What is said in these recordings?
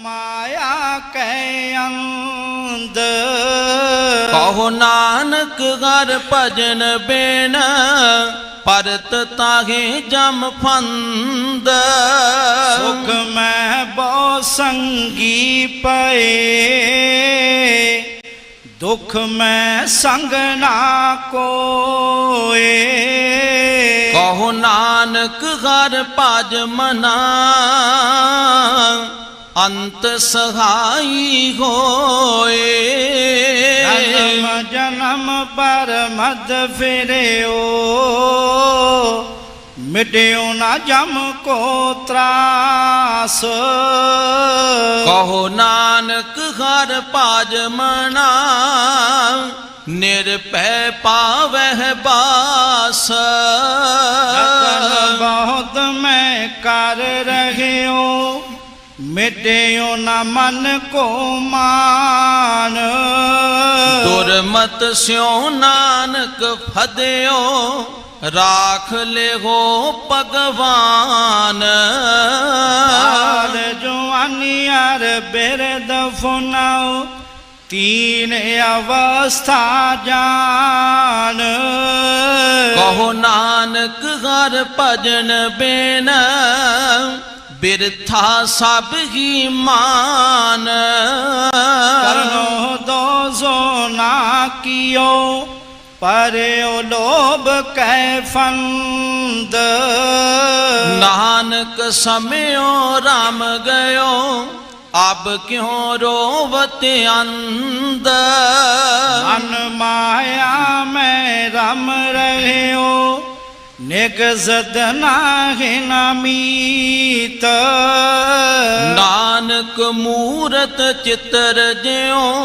माया के अंद कहो नानक हर भजन बिन परत ताहे जम फंद सुख में बहु संगी पए दुख में संग ना कोए कहो नानक हर भज मना अंत सहाई होए जन्म जन्म पर मद फिरेओ मिट्यो ना जम को त्रास कहो नानक हर भज मना निर्भय पावह बास बहुत मैं कर रहे हो मिट्यो न मन को मान दुर्मत स्यो नानक फदयो राख ले हो भगवान जवानियार बिरद फुनाओ तीन अवस्था जान कहो नानक हर भजन बिन बिरथा सब ही मान करनो दोषो ना कियो पर्यो लोभ कै फंद नानक समयो राम गयो अब क्यों रोवत अंध मन माया में रम रहे हो निगजत नाहि नमीत नानक मूरत चित्र ज्यों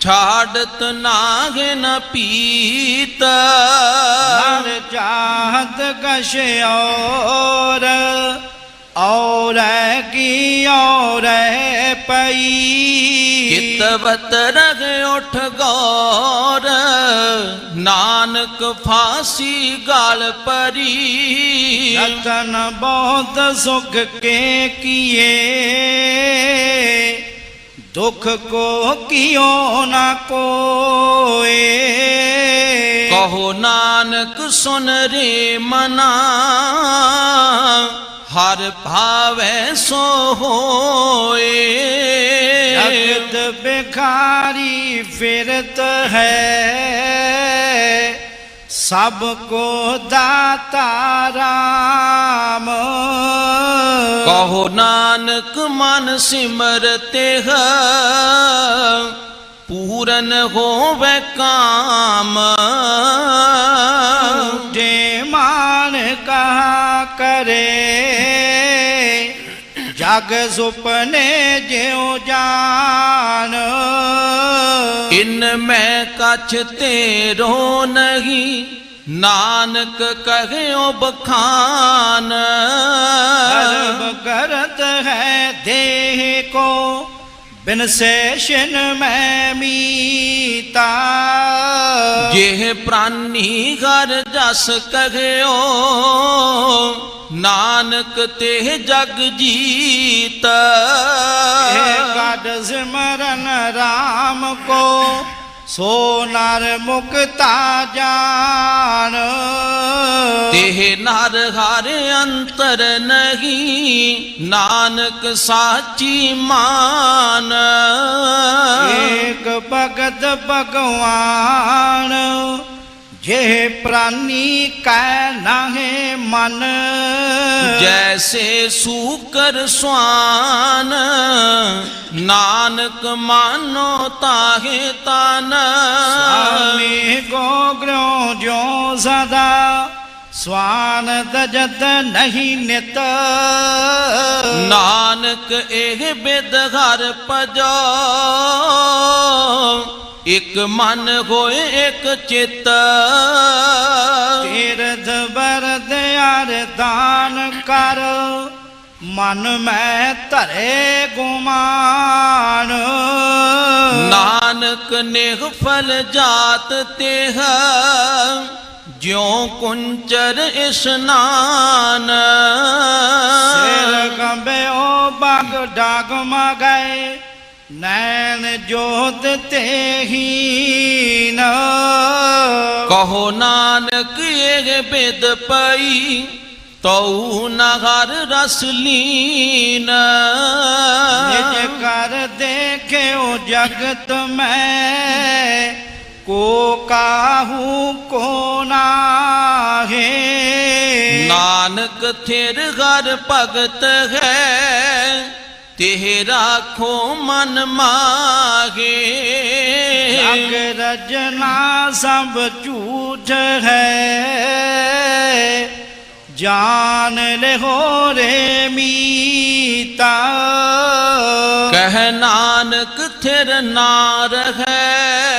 छाड़त नागे न पीत हर चाहत कश और की और पई चितवत रग उठ गौर नानक फांसी गाल परी रतन बहुत सुख के किए दुख को कियो ना कोए कहो नानक सुन रे मना हर भावे सो होए जगत भिखारी फिरत है सबको दाता राम कहो नानक मन सिमरते है पूरन होवे काम जे मान कहा करे जग सुपने ज्यों जान इनमें कछ तेरो नहीं नानक कहो बखान गर्व करत है देह को बिन शेषन में मीता जेह प्राणी हर जस कहो नानक ते जग जीत गढ़ सिमरन राम को सो नर मुक्ता जान तेह नर हर अंतर नहीं नानक साची मान एक भगत भगवान जे प्राणी कै नाहे मन जैसे सूकर स्वान नानक मानो ताहे तान स्वामी गोग्रो जो सदा स्वान तजत नहीं नित नानक एह बिद हर पजो एक मन होए एक चित तीर्थ बरद यार दान कर मन में धरे गुमान नानक नेह फल जात तेह ज्यों कुंचर स्नान सिर कंबे ओ ਡਾਗ ਡਾਗ ਮਗਾਏ ਨੈਣ ਜੋਤ ਤੇਹੀਨ ਕਹੋ ਨਾਨਕ ਇਹ ਬਿਦ ਪਈ ਤਉ ਨ ਹਰ ਰਸ ਲੀਨ ਨਿਜ ਕਰ ਦੇਖਿਓ ਜਗਤ ਮੈਂ ਕੋ ਕਾਹੂ ਕੋ ਨਾਹੇ ਨਾਨਕ ਥਿਰ ਹਰ ਭਗਤ ਹੈ ਤਿਹ ਰਾਖੋ ਮਨ ਮਾਗੇ ਜਗ ਰਜਨਾ ਸਭ ਝੂਠ ਹੈ ਜਾਨ ਲਿਹੋ ਰੇ ਮੀਤਾ ਕਹਿ ਨਾਨਕ ਥਿਰ ਨਾਰ ਹੈ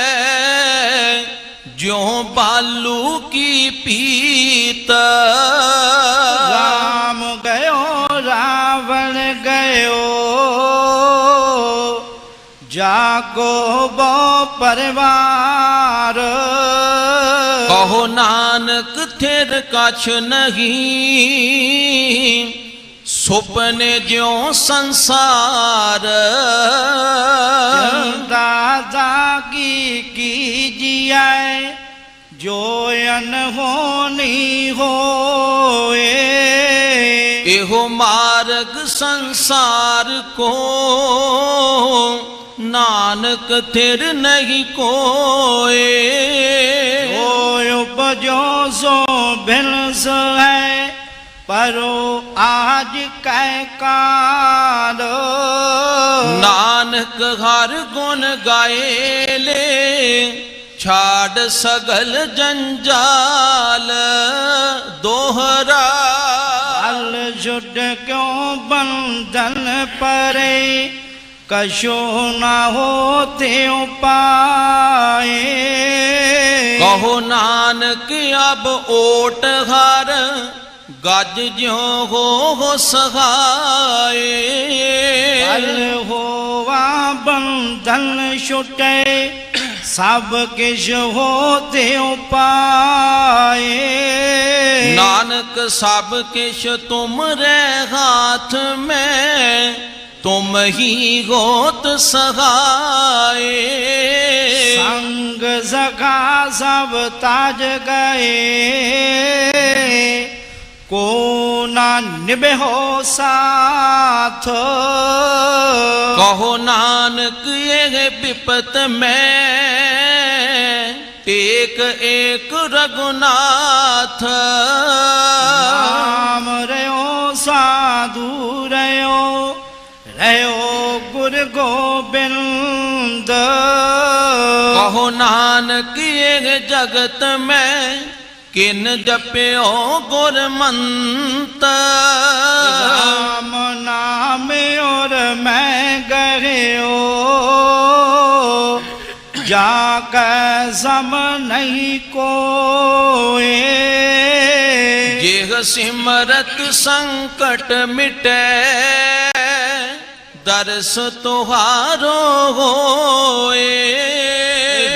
ਜਿਉ ਬਾਲੂ ਕੀ ਪੀਤ ਰਾਮ ਗਇਓ ਰਾਵਣ ਗਇਓ ਜਾਗੋ ਬੋ ਪਰਵਾਰ ਕਹੋ ਨਾਨਕ ਥਿਰ ਕਛ ਨਹੀਂ ਸੁਪਨੇ ਜਿਉ ਸੰਸਾਰ ਚੰਦਾ ਜਾਗੀ ਕੀਜੀਐ ਜੋ ਅਨਹੋਨੀ ਹੋਏ ਇਹੋ ਮਾਰਗ ਸੰਸਾਰ ਕੋ ਨਾਨਕ ਥਿਰ ਨਹੀਂ ਕੋਏ ਓਇ ਉਪਜੋ ਸੋ ਬਿਨਸ ਹੈ ਪਰੋ ਆਜ ਕੈ ਕਾਲ ਨਾਨਕ ਹਰ ਗੁਣ ਗਾਏ ਲੈ ਛਾੜ ਸਗਲ ਜੰਜਾਲ ਦੋਹਰਾ ਅਲ ਜੁਡ ਕਿਉ ਬੰਧਨ ਪਰੇ ਕਛੋ ਨਾ ਹੋ ਤਿਉ ਪਾਏ ਕਹੋ ਨਾਨਕ ਅਬ ਓਟ ਹਰ ਗੱਜ ਜਿਉ ਹੋ ਸਹਾਏ ਅਲ ਹੋਵਾ ਬੰਧਨ ਛੁਟੇ ਸਭ ਕਿਛ ਹੋ ਤਿਉ ਪਾਏ ਨਾਨਕ ਸਭ ਕਿਛ ਤੁਮਰੇ ਹਾਥ ਮੈਂ ਤੁਮ ਹੀ ਗੋਤ ਸਹਾਏ ਸੰਗ ਸਖਾ ਸਭ ਤਾਜ ਗਏ ਕੋ ਨਾ ਨਿਭੋ ਸਾਥ ਕਹੋ ਨਾਨਕ ਇਹ ਬਿਪਤ ਮੈਂ ਏਕ ਏਕ ਰਘੁਨਾਥ ਨਾਮ ਰਿਓ ਸਾਧੂ ਰਿਓ ਰਿਓ ਗੁਰ ਗੋਬਿੰਦ ਕਹੋ ਨਾਨਕ ਇਹ ਜਗਤ ਮੈਂ ਕਿਨ ਜਪਿਓ ਗੁਰਮੰਤ ਰਾਮ ਨਾਮ ਔਰ ਮੈਂ ਗਹਿਓ ਜਾ ਕੈ ਸਮ ਨਹੀਂ ਕੋਏ ਜਿਹ ਸਿਮਰਤ ਸੰਕਟ ਮਿਟੈ ਦਰਸ ਤੁਹਾਰੋ ਹੋਏ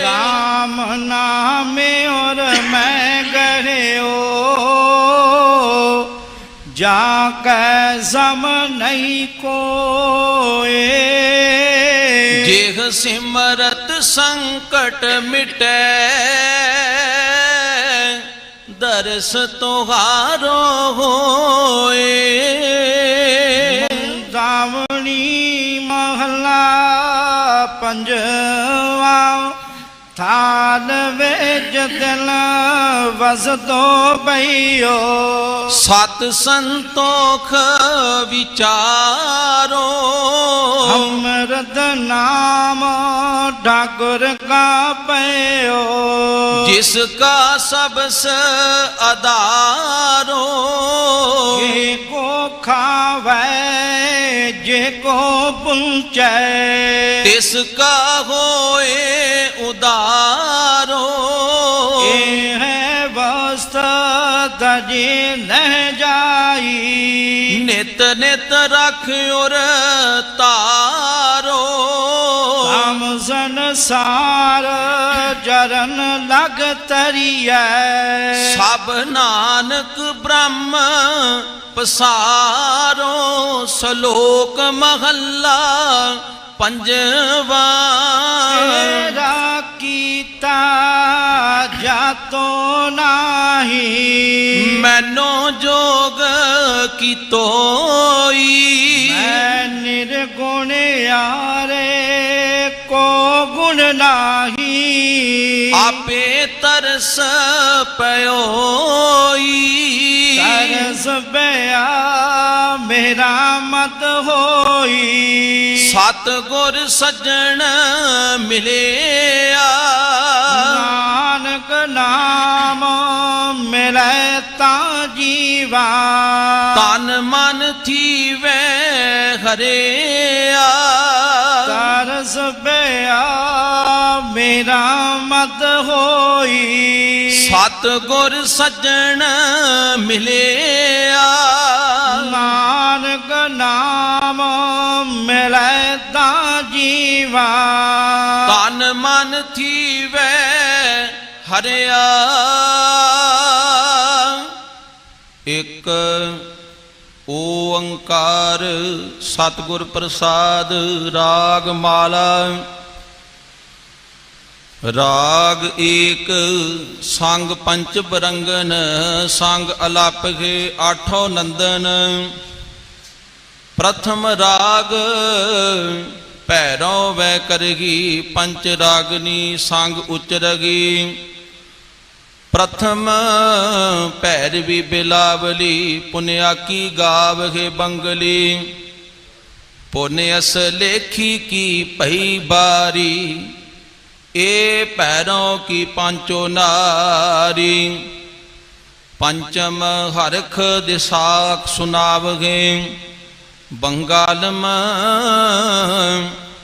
ਰਾਮ ਨਾਮ ਔਰ ਮੈਂ ਗਹਿਓ ਜਾ ਕੈ ਸਮ ਨਹੀਂ ਕੋਏ ਜਿਹ ਸਿਮਰਤ ਸੰਕਟ ਮਿਟੈ ਦਰਸ ਤੁਹਾਰੋ ਹੋਏ ਦਾਵਣੀ ਮਹਲਾ ਪੰਜਵਾ ਥਾਲ ਵਿੱਚ ਦਿਲ ਵਸਦੋ ਬਈਓ ਸਤ ਸੰਤੋਖ ਵਿਚਾਰੋ ਅੰਮ੍ਰਿਤ ਨਾਮ ਠਾਕੁਰ ਕਾ ਪਇਓ ਜਿਸ ਕਾ ਸਬਸ ਅਦਾਰੋ ਜੇ ਕੋ ਖਾਵੈ ਜੇ ਕੋ ਪੁੰਚੈ ਤਿਸ ਕਾ ਹੋਏ ਉਦਾਰੋ ਇਹ ਹੈ ਵਸਤ ਤਜੇ ਨਹਿ ਜਾਈ ਨਿਤ ਨਿਤ ਰਖ ਉਰ ਤਾਰੋ ਕਾਮ ਸੰਸਾਰ ਜਰਨ ਲਗ ਤਰੀਐ ਸਭ ਨਾਨਕ ਬ੍ਰਹਮ ਪਸਾਰੋ ਸ਼ਲੋਕ ਮਹੱਲਾ ਪੰਜਵਾ। ਤੇਰਾ ਕੀਤਾ ਜਾਤੋ ਨਾਹੀ, ਮੈਨੋ ਜੋਗ ਕੀ ਤੋਈ। ਮੈਂ ਨਿਰਗੁਣ ਯਾਰੇ ਕੋ ਗੁਣ ਨਾਹੀ, ਆਪੇ ਤਰਸ ਪਇਓਈ। ਤਰਸ ਪਿਆ ਮੇਰਾ ਮਤ ਹੋਈ, ਸਤਿਗੁਰ ਸੱਜਣ ਮਿਲਿਆ। ਨਾਨਕ ਨਾਮ ਮਿਲੈ ਤਾਂ ਜੀਵਾ, ਤਨ ਮਨ ਥੀਵੈ ਹਰਿਆ। ਤਰਸ ਪਿਆ ਮੇਰਾ ਮਤ ਹੋਈ, ਸਤਿਗੁਰ ਸੱਜਣ ਮਿਲਿਆ। ਨਾਨਕ ਨਾਮ ਮਿਲੈ ਤਾਂ ਜੀਵਾ, ਤਨ ਮਨ ਥੀਵੈ ਹਰਿਆ। ਇੱਕ ਓੰਕਾਰ ਸਤਿਗੁਰ ਪ੍ਰਸਾਦ। ਰਾਗ ਮਾਲਾ। ਰਾਗ ਏਕ ਸੰਗ ਪੰਚ ਬਰੰਗਨ, ਸੰਗ ਅਲਾਪਹਿ ਆਠੋ ਨੰਦਨ। ਪ੍ਰਥਮ ਰਾਗ ਭੈਰੋ ਵੈ ਕਰਗੀ, ਪੰਚ ਰਾਗਨੀ ਸੰਗ ਉਚਰਗੀ। ਪ੍ਰਥਮ ਭੈਰਵੀ ਬਿਲਾਵਲੀ, ਪੁਨਿਆ ਕੀ ਗਾਵਹਿ ਬੰਗਲੀ। ਪੁਨਿਅਸ ਲੇਖੀ ਕੀ ਭਈ ਬਾਰੀ, ਏ ਭੈਰੋਂ ਕੀ ਪਾਂਚੋ ਨਾਰੀ। ਪੰਚਮ ਹਰਖ ਦਿਸਾਖ ਸੁਨਾਵਗੇ, ਬੰਗਾਲਮ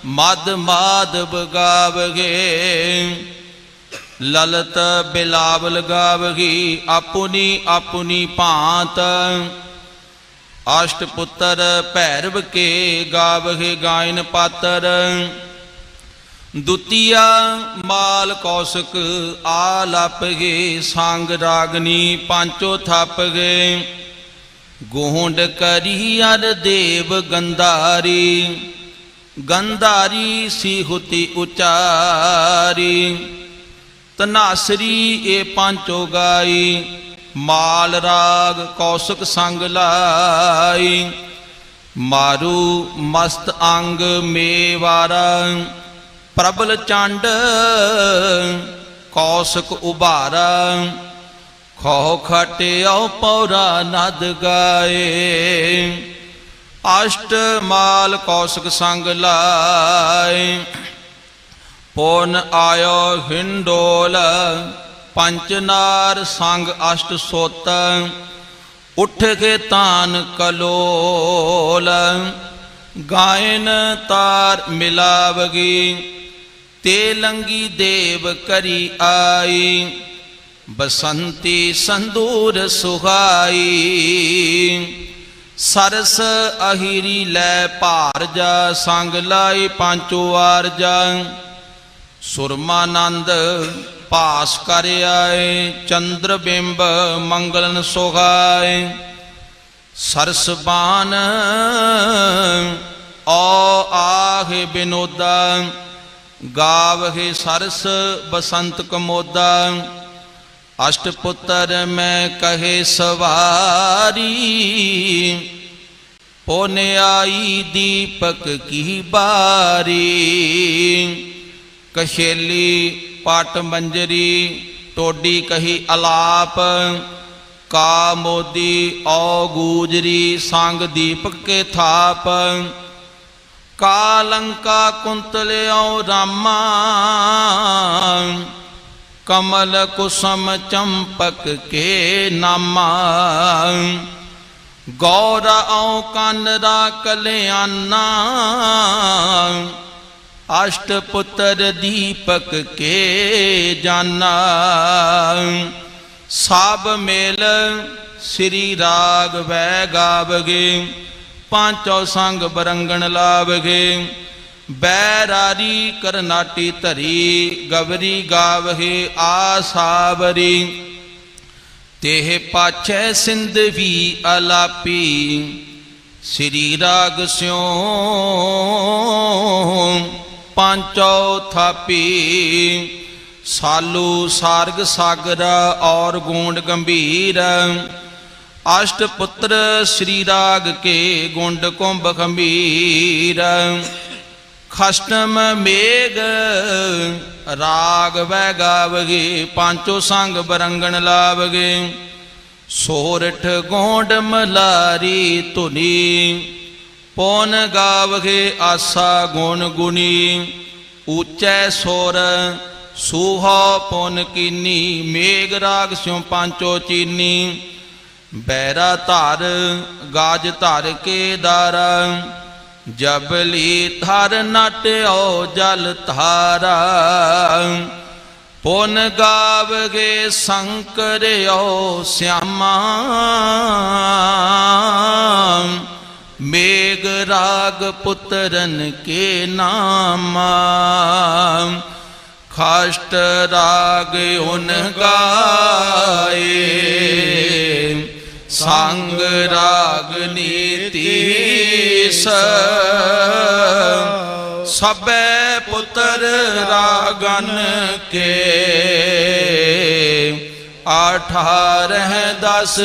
ਮਦ ਮਾਧਵ ਗਾਵਗੇ। ਲਲਤ ਬਿਲਾਵਲ ਗਾਵਗੀ, ਆਪੁਨੀ ਆਪੁਨੀ ਭਾਂਤ। ਅਸ਼ਟ ਪੁੱਤਰ ਭੈਰਵ ਕੇ ਗਾਵਹਿ ਗਾਇਨ ਪਾਤਰ। ਦੁਤੀਆ ਮਾਲ ਕੌਸ਼ਕ ਆਲਾਪਗੇ, ਸੰਗ ਰਾਗਨੀ ਪਾਂਚੋ ਥਾਪਗੇ। ਗੋਂਡ ਕਰੀ ਅਰ ਦੇਵ ਗੰਧਾਰੀ, ਗੰਧਾਰੀ ਸਿਹੁਤੀ ਉਚਾਰੀ। ਤਨਾਸਰੀ ਇਹ ਪਾਂਚੋ ਗਾਈ, ਮਾਲ ਰਾਗ ਕੌਸ਼ਕ ਸੰਗ ਲਾਈ। ਮਾਰੂ ਮਸਤ ਅੰਗ ਮੇਵਾਰਾ, ਪ੍ਰਬਲ ਚੰਡ ਕੌਸ਼ਕ ਉਭਾਰਾ। ਖੋ ਖਟਿਓ ਪੌਰਾ ਨਦ ਗਾਏ, ਅਸ਼ਟ ਮਾਲ ਕੌਸ਼ਕ ਸੰਗ ਲਾਏ। ਪੁਨ ਆਇਓ ਹਿੰਡੋਲ, ਪੰਚ ਨਾਰ ਸੰਗ ਅਸ਼ਟ ਸੋਤ। ਉੱਠ ਕੇ ਤਾਨ ਕਲੋਲ, ਗਾਇਨ ਤਾਰ ਮਿਲਾਵਗੀ। ਤੇ ਲੰਗੀ ਦੇਵ ਕਰੀ ਆਈ, ਬਸੰਤੀ ਸੰਦੂਰ ਸੁਹਾਈ। ਸਰਸ ਅਹੀਰੀ ਲੈ ਭਾਰਜਾ, ਸੰਗ ਲਾਈ ਪਾਂਚੋ ਆਰਜਾ। ਸੁਰਮਾਨੰਦ ਭਾਸ ਕਰ ਆਏ, ਚੰਦਰ ਬਿੰਬ ਮੰਗਲਨ ਸੁਹਾਏ। ਸਰਸ ਬਾਨ ਓ ਆਹੇ ਬਿਨੋਦਾ, ਗਾਵਹਿ ਸਰਸ ਬਸੰਤ ਕਮੋਦਾ। ਅਸ਼ਟ ਪੁੱਤਰ ਮੈਂ ਕਹੇ ਸਵਾਰੀ, ਪੁਨਿਆਈ ਦੀਪਕ ਕੀ ਬਾਰੀ। ਕਸ਼ੇਲੀ ਪਟ ਮੰਜਰੀ, ਟੋਡੀ ਕਹੀ ਅਲਾਪ। ਕਾ ਮੋਦੀ ਔ ਗੂਜਰੀ, ਸੰਗ ਦੀਪਕ ਕੇ ਥਾਪ। ਕਾ ਲੰਕਾ ਕੁੰਤਲਿਓ ਰਾਮਾ, ਕਮਲ ਕੁਸਮ ਚੰਪਕ ਕੇ ਨਾਮਾ। ਗੌਰਾ ਔ ਕਾਨਰਾ ਕਲਿਆਣਾ, ਅਸ਼ਟ ਪੁੱਤਰ ਦੀਪਕ ਕੇ ਜਾਨਾ। ਸਭ ਮੇਲ ਸ੍ਰੀ ਰਾਗ ਵੈ ਗਾਵਗੇ, ਪਾਂਚੋ ਸੰਗ ਬਰੰਗਣ ਲਾਵਗੇ। ਬੈਰਾਰੀ ਕਰਨਾਟੀ ਧਰੀ, ਗਵਰੀ ਗਾਵਹਿ ਆਸਾਵਰੀ। ਤੇਹ ਪਾਛੈ ਸਿੰਧਵੀ ਅਲਾਪੀ, ਸ੍ਰੀ ਰਾਗ ਸਿਉ ਪਾਂਚੋ ਥਾਪੀ, ਸਾਲੂ ਸਾਰਗ ਸਾਗਰ ਔਰ ਗੋਂਡ ਗੰਭੀਰ। ਅਸ਼ਟ ਪੁੱਤਰ ਸ੍ਰੀ ਰਾਗ ਕੇ ਗੁੰਡ ਕੁੰਭ ਖੰਭੀਰ। ਖਸ਼ਟਮ ਮੇਘ ਰਾਗ ਵੈ ਗਾਵਗੇ, ਪਾਂਚੋ ਸੰਗ ਬਰੰਗਣ ਲਾਵਗੇ। ਸੋਰਠ ਗੋਂਡ ਮਲਾਰੀ ਧੁਨੀ, ਪੌਨ ਗਾਵਗੇ ਆਸਾ ਗੁਣ ਗੁਣੀ। ਉੱਚੈ ਸੁਰ ਸੂਹਾ ਪੁਨ ਕੀਨੀ, ਮੇਘ ਰਾਗ ਸਿਉ ਪਾਂਚੋ ਚੀਨੀ। ਬੈਰਾ ਧਰ ਗਾਜ ਧਰ ਕੇ ਦਾਰਾ, ਜਬਲੀ ਧਰ ਨਟਿਓ ਜਲ ਧਾਰਾ। ਪੁਨ ਗਾਵਗੇ ਸੰਕਰਿਓ ਸਿਆਮਾ, ਮੇਘ ਰਾਗ ਪੁੱਤਰਨ ਕੇ ਨਾਮਾ। ਖਾਸ਼ਟ ਰਾਗ ਉਨ ਗਾਏ, ਸੰਗ ਰਾਗ ਨੀਤੀਸ। ਸਭੈ ਪੁੱਤਰ ਰਾਗਨ ਕੇ, 18 10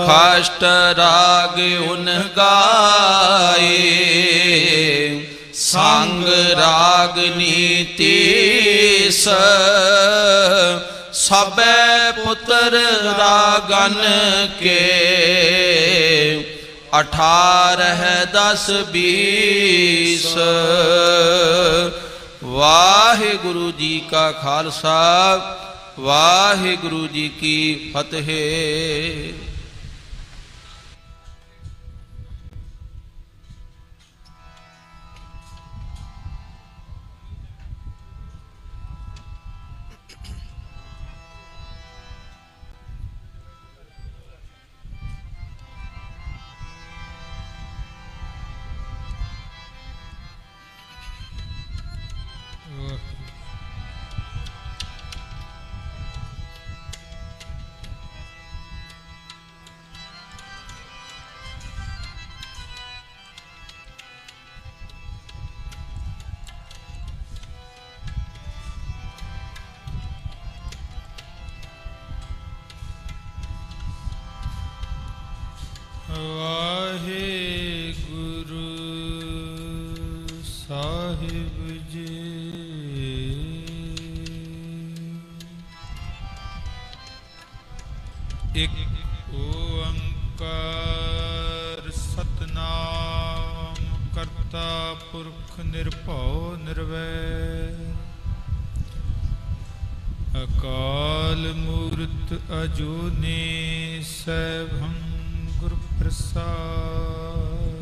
ਖਾਸ਼ਟ ਰਾਗ ਉਨ ਗਾਏ, ਸੰਗ ਰਾਗ ਨੀਤੀਸ। ਸਭੈ ਪੁੱਤਰ ਰਾਗਨ ਕੇ, 18 10 20। ਵਾਹਿਗੁਰੂ ਜੀ ਕਾ ਖਾਲਸਾ, ਵਾਹਿਗੁਰੂ ਜੀ ਕੀ ਫਤਿਹ। ਵਾਹਿਗੁਰੂ ਸਾਹਿਬ ਜੀ। ਇਕ ਓੰਕਾਰ ਸਤਨਾਮ ਕਰਤਾ ਪੁਰਖ ਨਿਰਭਉ ਨਿਰਵੈਰ, ਅਕਾਲ ਮੂਰਤ ਅਜੂਨੀ ਸੈਭੰ ਗੁਰ ਪ੍ਰਸਾਦ।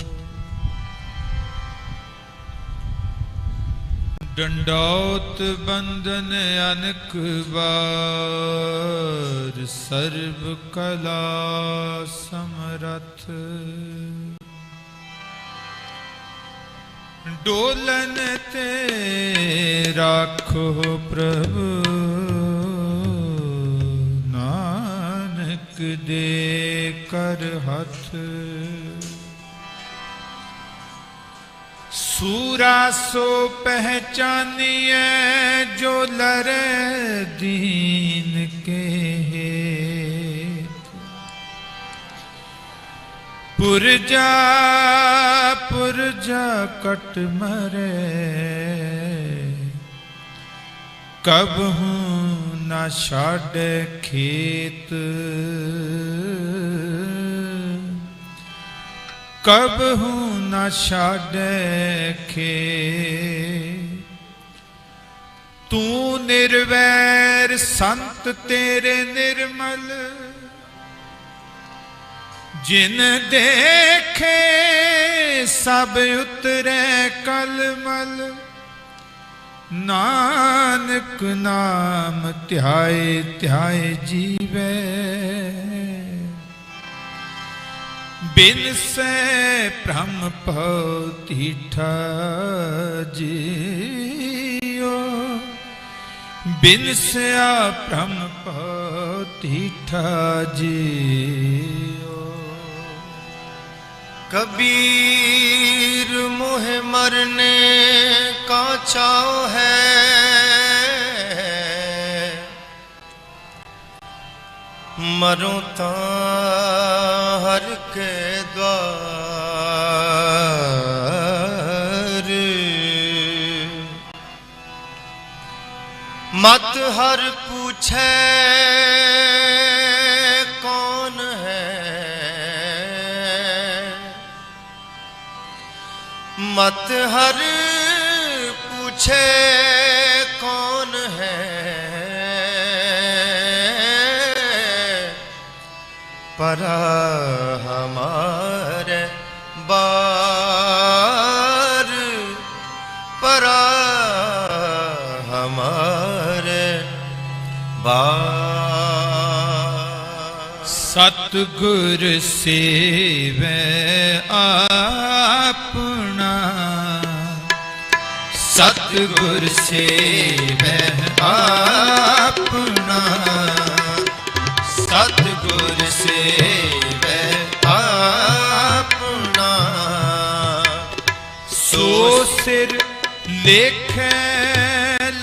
ਡੰਡੌਤ ਬੰਦਨ ਅਨਕ ਬਾਰ, ਸਰਬ ਕਲਾ ਸਮਰਥ। ਡੋਲਨ ਤੇ ਰਾਖੋ ਪ੍ਰਭੂ, ਨਾਨਕ ਦੇ ਕਰ ਹੱਥ। ਸੂਰਾ ਸੋ ਪਹਿਚਾਨੀਐ, ਜੋ ਲਰੇ ਦੀਨ ਕੇ ਹੇਤ। ਪੁਰਜਾ ਪੁਰਜਾ ਕਟ ਮਰੇ, ਕਬਹੂ ਨਾ ਛਾੜੈ ਖੇਤ। ਕਬਹੂ ਨਾ ਛਾੜੈ ਖੇਤ। ਤੂੰ ਨਿਰਵੈਰ ਸੰਤ ਤੇਰੇ ਨਿਰਮਲ, ਜਿਨ ਦੇਖੇ ਸਭ ਉਤਰੈ ਕਲਮਲ। ਨਾਨਕ ਨਾਮ ਧਿਆਏ ਧਿਆਏ ਜੀਵੈ, ਬਿਨਸੈ ਭ੍ਰਮ ਭਉ ਤੀਠਾ ਜੀਉ। ਬਿਨਸਿਆ ਭ੍ਰਮ ਭਉ ਤੀਠਾ ਜੀਉ। कबीर मोहे मरने का चाव है, मरूं ता हर के द्वार। मत हर पूछे कौन है, मत हर पूछे कौन है, पर हमारे बार, पर हमारे बार। सतगुर सेवै आपना, सतगुर सेवै आपना, सतगुर सेवै आपना। सो सिर लेखे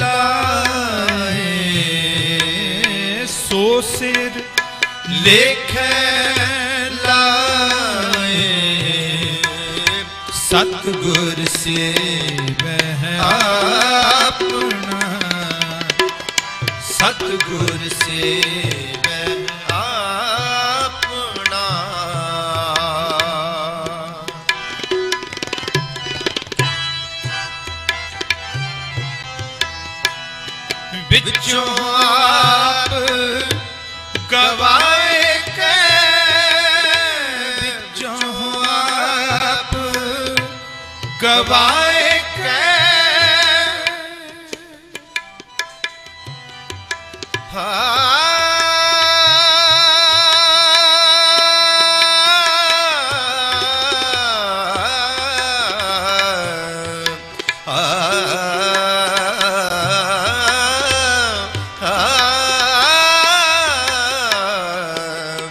लाए, सो सिर लेखे लाए, सतगुर सेवै आपना, सतगुर सेवै आपना। बिचों आप गवाए के, बिचों आप गवाए के,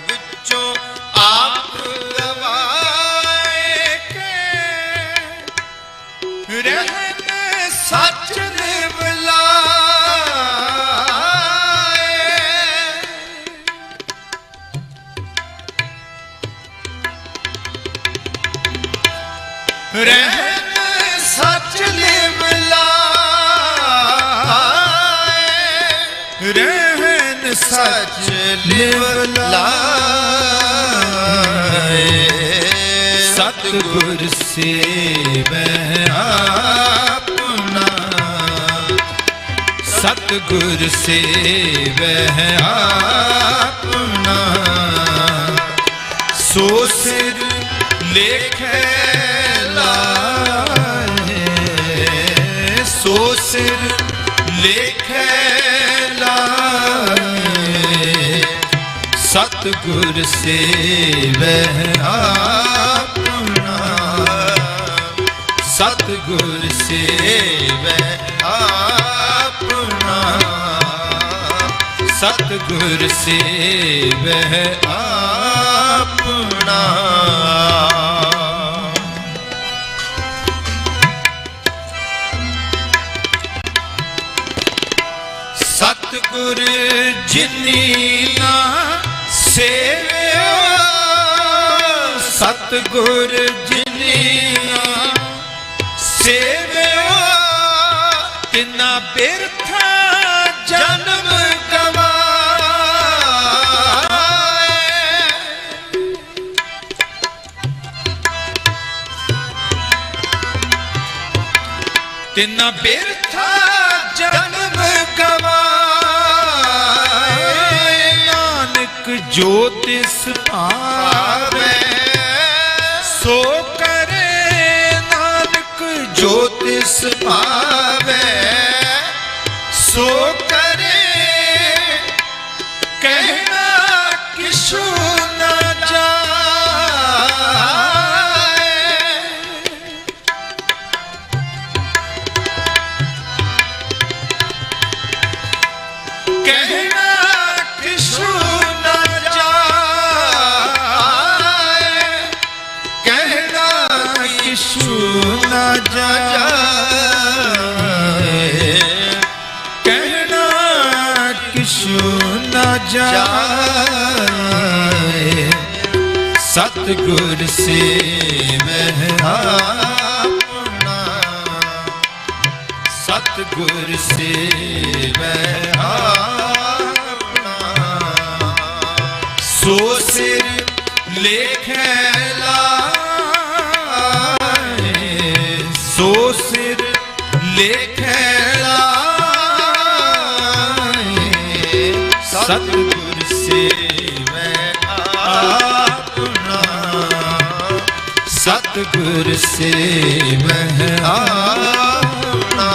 बिचों आप गवाए के, रहन सच निवलाए, रहन सच निवलाए, रहन सच निवलाए। सतगुर सेवै आपना, सतगुर सेवै आपना। सो सिर लेखे लाए, सो सिर लेखे लाए, सतगुर सेवै आपना, सतगुर सेवै आपना, सतगुर सेवै आपना। सतगुर जिनी ना सेवियो, सतगुर जिनी ना सेवियो, तिना बिरथा जन्म गवाए। तिना बिरथा जन्म गवाए। नानक जो तिस पावे सो करे, नानक जो तिस पावे सो करे, कहना किछु न जाए। कहना किछु न जाए। किछु न जाए, कहना किछु न जाए, सतगुर से वह अपना, सतगुर से वह अपना, सो सिर लेखे लाए, सो सिर लेखे लाए, सतगुर से वह अपना, सतगुर से वह अपना,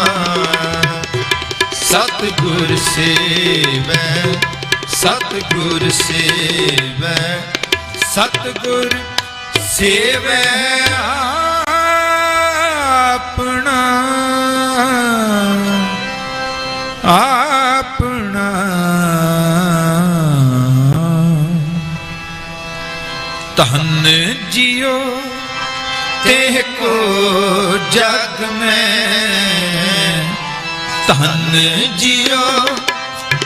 सतगुर से वह, सतगुर से वह, सतगुर से वह अपना, अपना। धन जियो तेह को जग में, धन जियो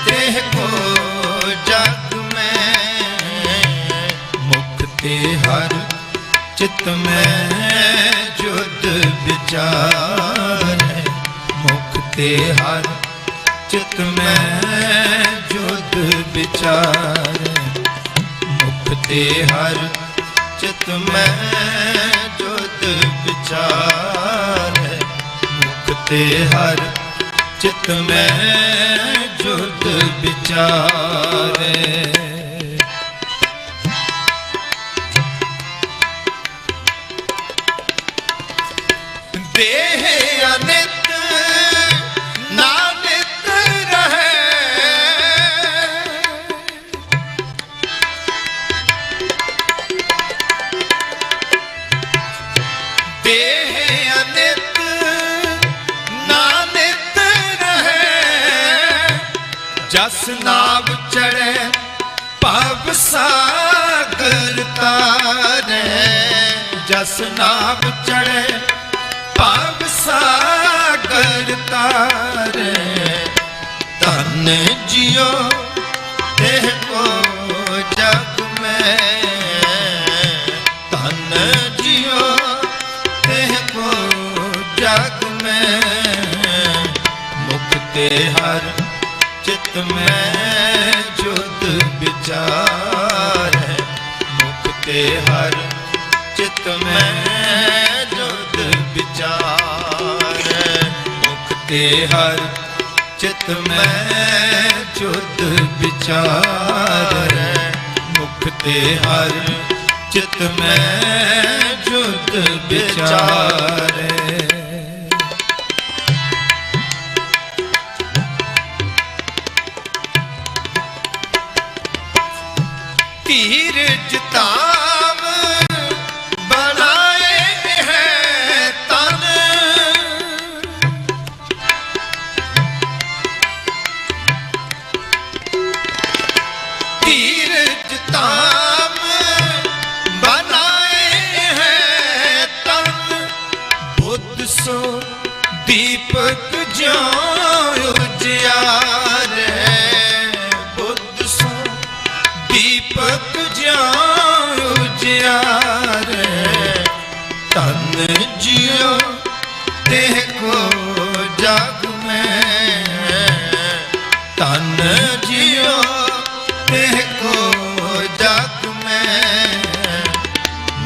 तेह को जग में, मुक्ति हर चित में जुद विचार, मुक्ति हर चित में जुद विचार, मुक्ति हर चित में जुद विचार, मुक्ति हर चित में जुद विचार। देह अनित नानित रहे, देह अनित नानित रहे, जस नाव चढ़े भव सागर तारे, जस नाव चढ़े भव सागर तारे, धन जियो तेह को जग में, धन जियो तेह को जग में, मुक्ति हर चित में जुद विचार, मुक्ति हर चित में जुद विचार, मुक्ति हर चित में जुद विचार, मुक्ति हर चित में जुद विचार। धीरज ताव बनाए हैं तन, धीरज ताव बनाए हैं तन, बुद्ध सो दीपक ज्यों उजियारे, बुद्ध सो दीपक ज्यों उजियारे, धन जियो तेह को जग में, धन जियो तेह को जग में,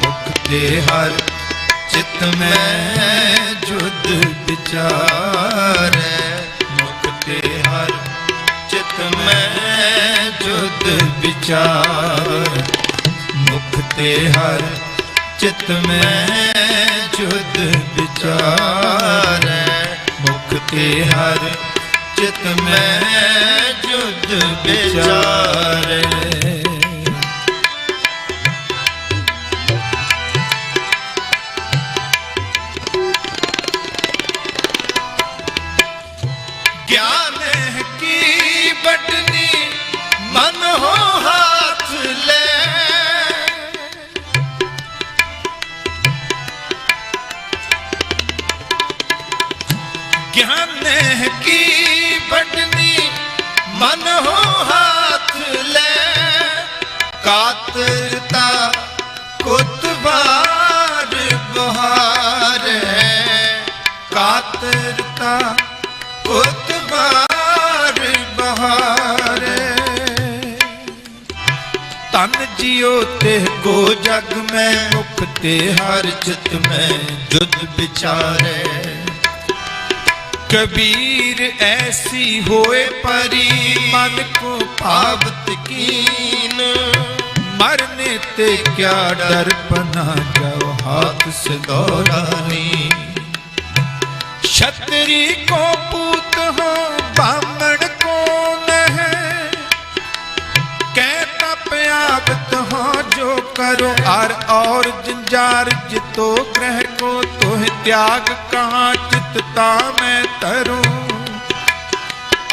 मुक्ति हर चित में जुद विचार, मुक्ति हर चित में जुद विचार, मुक्ति हर चित में जुद विचार, मुक्ति हर चित में जुद विचार। ज्ञान की बटनी मन हो हाथ ले, ज्ञाने की बटनी मन हो हाथ ले, कातरता कुतबार बहार है, कातरता कुतबार बहार। तन जियो ते को जग में, मुख ते हर चित में जुद विचारे। कबीर ऐसी होए परी, मन को पावत कीन, मरने ते क्या डर पना, जाओ हाथ से दौड़ानी। क्षत्रि को पूत हो ब्राह्मण कौन है, कहता प्यागत हो जो करो आर। और जंजार जितो ग्रह को, तोह त्याग कहाँ चितता मैं तरूं।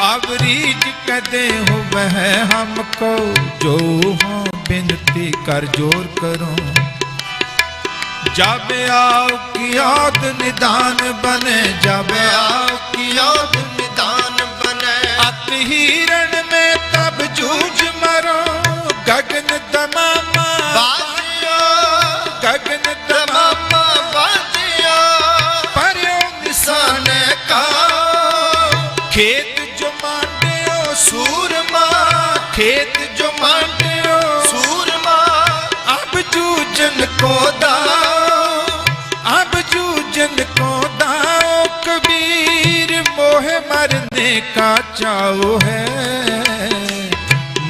अब रीज कदे हो वह हमको, जो हो बिनती कर जोर करो। जब आओ की याद निदान बने, जब आओ की याद निदान बने। अत हिरण में तब जूझ मरो, गगन दमामा बाजियो, गगन दमामा बाजियो। पर्यो निशान का खेत जो मांडियो सूरमा, खेत जो मांडियो सूरमा। अब जूझन को दाओ, अब जूझन को दाओ। कबीर मोहे मरने का चाओ है,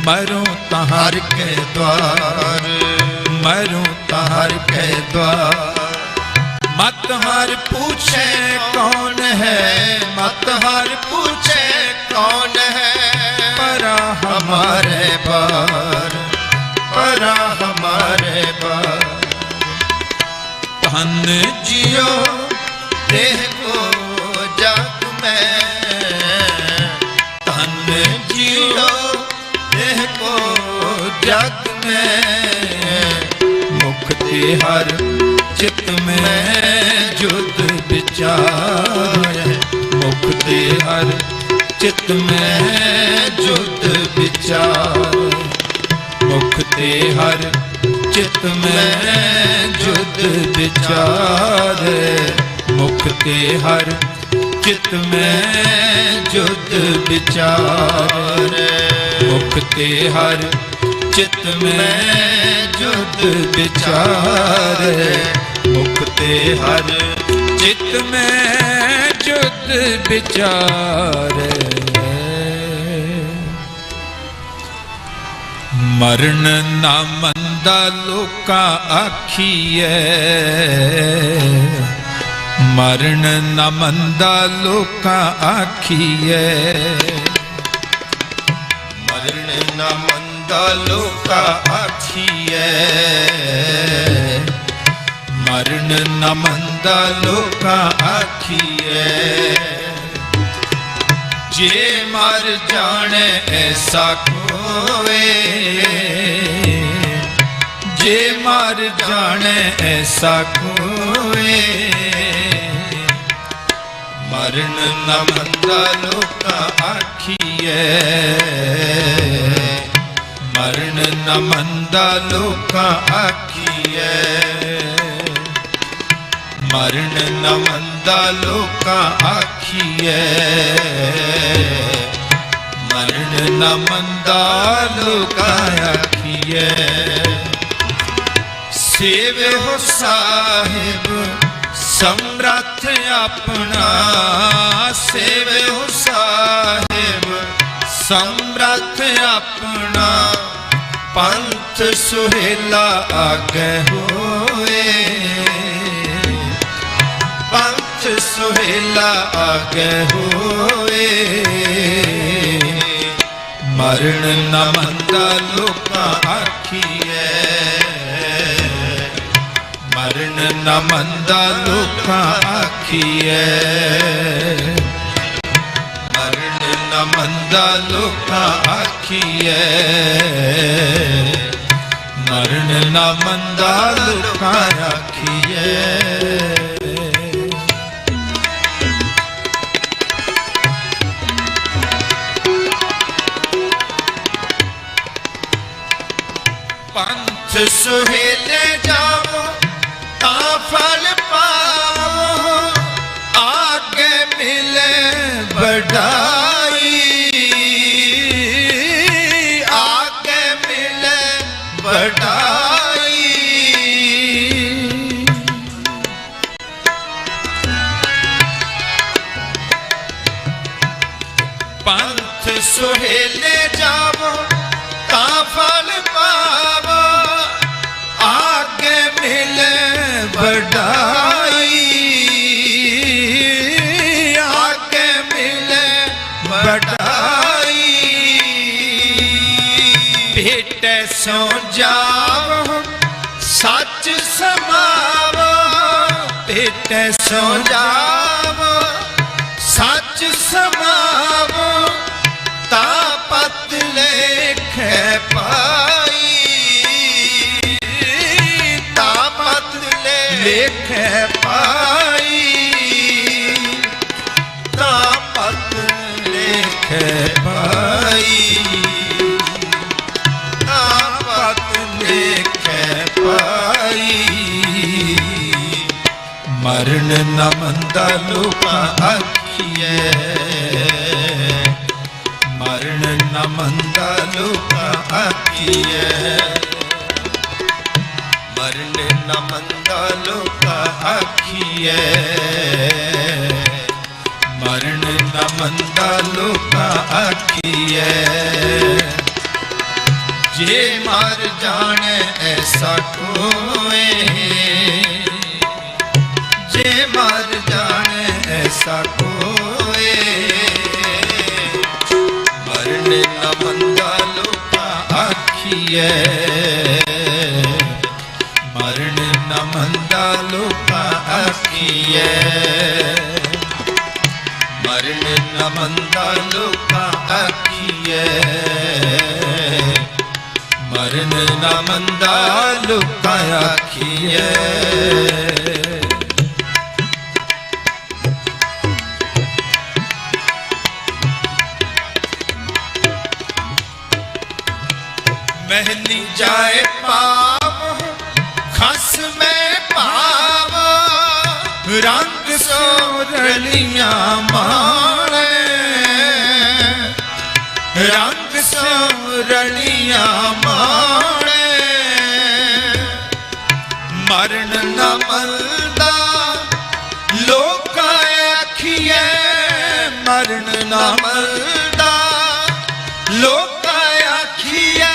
मरूं तहार के द्वार, मरूं तहार के द्वार। मत हर पूछे कौन है, मत हर पूछे कौन है। परा हमारे बार, परा हमारे बार। धन जियो देह को जग में, धन जियो देह को जग में। मुख ते हर चित में जुद विचार, मुख ते हर चित में जुद विचार। मुख ते हर चित में जुद विचार, मुख ते हर चित में जुद विचार। मुख ते हर चित में जुद विचार, मुख ते हर चित में जुद विचार। मरण ना मंदा लोका आखिए, मरण ना मंदा लोका आखिए। मरण ना मंदा लोका आखिए, मरण न मंदा लोका आखिए। जे मर जाने ऐसा कोवे, जे मर जाने ऐसा कोवे। मरण न मंदा लोका आखिए, मरण न मंदा लोका आखिए। मरण न मंदा लोका आखिए, मरण न मंदा लोका आखिए। सेवे हो साहिब समरथ अपना, सेवे हो साहिब समरथ अपना। पंथ सुहेला आगे होए, पंथ सुहेला आगे होए। मरण न मंदा लोका आखिए, मरण न मंदा लोका आखिए। मरण न मंदा लोका आखिए, मरण न मंदा लोका आखिए। ਸੁਹੇਲੇ ਜਾਵੋ ਤਾਂ ਫਲ ਪਾਵੋ, ਆਗੇ ਮਿਲੇ ਵਡਾਈ, ਆਗੇ ਮਿਲੇ ਵਡਾਈ। ਪੰਥ ਸੁਹੇਲੇ ਜਾਵੋ ਤਾਂ ਫਲ ਪਾਵੋ, ਆਗੇ ਮਿਲੇ ਵਡਾਈ, ਆਗੇ ਮਿਲੇ ਵਡਾਈ। ਭੇਟੇ ਸੋ ਜਾਵੋ ਸੱਚ ਸਮਾਵੋ, ਭੇਟੇ ਸੋ ਜਾਵੋ ਸੱਚ ਸਮਾਵੋ, ਤਾਂ ਪਤ ਲੇਖੇ ਪਾਈ, ਤਾਂ ਪਤ ਲੇਖੇ ਪਾਈ, ਤਾਂ ਪਤ ਲੇਖੇ ਪਾਈ, ਤਾਂ ਪਤ ਲੇਖੇ ਪਾਈ। ਮਰਨ ਨ ਮੰਦਾ ਲੋਕਾਂ ਆਖੀਐ, ਮਰਨ ਨ ਮੰਦਾ ਲੋਕਾਂ ਆਖੀਐ, ਮਰਨ ਨ ਮੰਦਾ ਲੋਕਾਂ ਆਖੀਐ, ਮਰਨ ਨ ਮੰਦਾ ਲੋਕਾਂ ਆਖੀਐ। ਜੇ ਮਰ ਜਾਣੇ ਐਸਾ ਕੋਏ, ਜੇ ਮਰ ਜਾਣੇ ਐਸਾ ਕੋਏ, ਮਰਨ ਨ ਮੰਦਾ ਲੋਕਾਂ ਆਖੀਐ, ਮਰਨ ਨ ਮੰਦਾ ਲੋਕਾਂ ਆਖੀਐ, ਮਰਨ ਨ ਮੰਦਾ ਲੋਕਾਂ ਆਖੀਐ, ਮਰਨ ਨ ਮੰਦਾ ਲੋਕਾਂ ਆਖੀਐ। महली जाए पाव खस में पाव, रंग सोरलियां माणे, रंग सोरलियां माणे। मरण न मलदा लोकां आखिए, मरण न मलदा लोकां आखिए,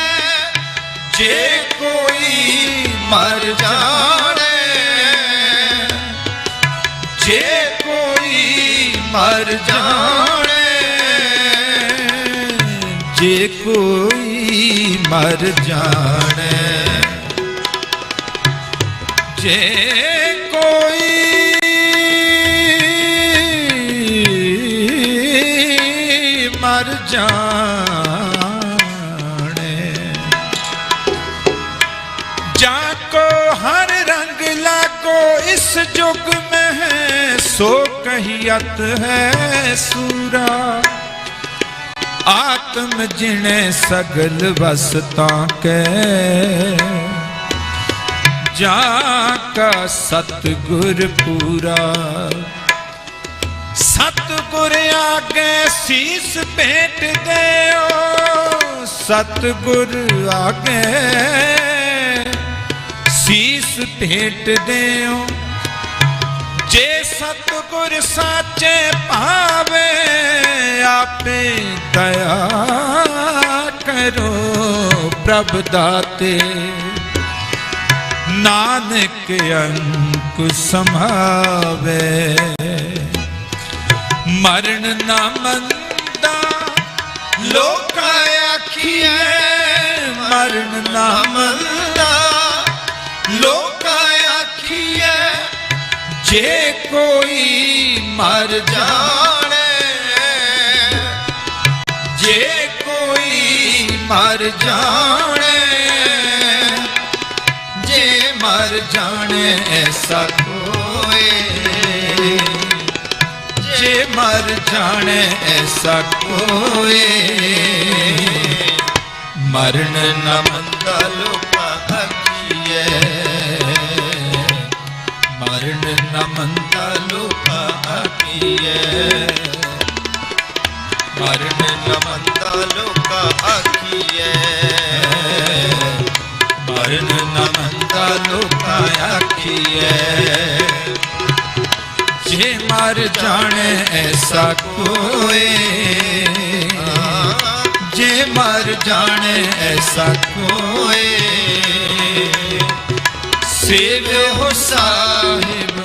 जे कोई मर जाने, जे कोई मर जाने, जे कोई मर जाने, जे कोई मर जाने, जाको हर रंग लागो इस जुग में है, सो कहियत है सूरा। आत्म जिने सगल वसता के, जाका सतगुर पूरा। सतगुर आगे शीस भेंट देओ, सतगुर आगे शीस भेंट देओ। जे सतगुर साचे पावे, आपे दया करो प्रभ दाते। नानक अंकुश समावे, मरण न मंदा लोका आखिए, मरण न मंदा लोका आखिए। जे कोई मर जाने, जे कोई मर जाने, जे मर जाने ऐसा कोई, जे मर जाने ऐसा कोई। मरण न मंदा लोका आखिए, ਮਰਨ ਨ ਮੰਦਾ ਲੋਕਾ ਆਖੀਐ ਮਰਨ ਨ ਮੰਦਾ ਲੋਕਾ ਆਖੀਐ ਮਰਨ ਨ ਮੰਦਾ ਲੋਕਾ ਆਖੀਐ ਜੇ ਮਰ ਜਾਣੇ ਐਸਾ ਕੋਏ ਜੇ ਮਰ ਜਾਣੇ ਐਸਾ ਕੋਏ ਸੇਵਿਓ ਸਾਹਿਬ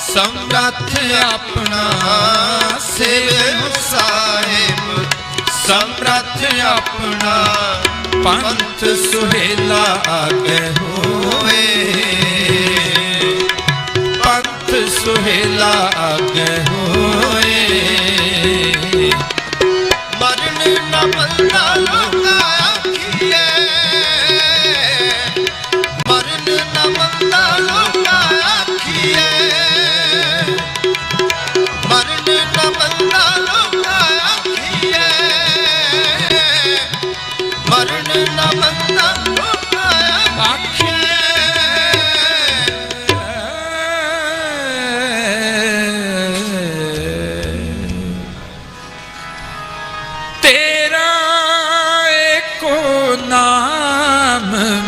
ਸਮਰੱਥ ਆਪਣਾ ਸੇਵਿਓ ਸਾਹਿਬ ਸਮਰੱਥ ਆਪਣਾ ਪੰਥ ਸੁਹੇਲਾ ਆਗੇ ਹੋਏ ਪੰਥ ਸੁਹੇਲਾ ਆਗੇ ਹੋਏ ਮਰਨ ਨ ਮੰਦਾ ਲੋਕਾ ਆਖੀਐ ਮਰਨ ਨ ਮੰਦਾ ਲੋਕਾ ਆਖੀਐ ਮਰਨ ਨ ਮੰਦਾ ਲੋਕਾ ਆਖੀਐ ਮਰਨ ਨ ਮੰਦਾ ਲੋਕਾ ਆਖੀਐ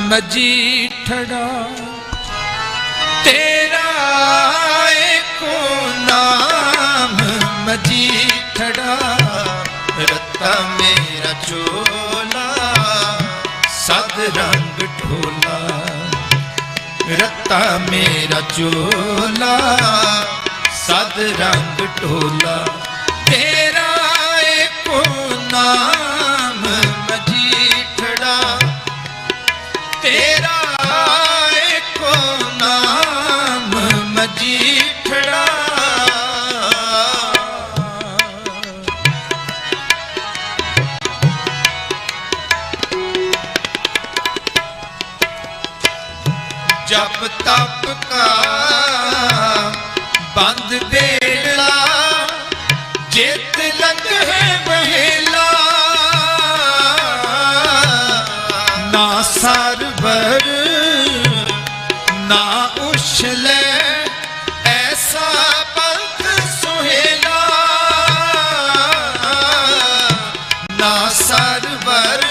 ਮਜੀਠੜਾ ਤੇਰਾ ਏਕੋ ਨਾਮ ਮਜੀਠੜਾ ਰੱਤਾ ਮੇਰਾ ਚੋਲਾ ਸਦ ਰੰਗ ਢੋਲਾ ਰੱਤਾ ਮੇਰਾ ਚੋਲਾ ਸਦ ਰੰਗ ਢੋਲਾ ਤੇਰਾ ਏਕੋ ਨਾਮ ਮਜੀਠੜਾ ਤੇਰਾ ਏਕੋ ਨਾਮ ਮਜੀਠੜਾ ਜਪ ਤਪ ਕਾ ਬੰਦ ਬੇੜਾ ਜਿਤ ਲੰਘੇ ਬਹੇਲਾ ਨਾ ਸਰਵਰ ਨਾ ਉਛਲੇ ਐਸਾ ਪੰਥ ਸੁਹੇਲਾ ਨਾ ਸਰਵਰ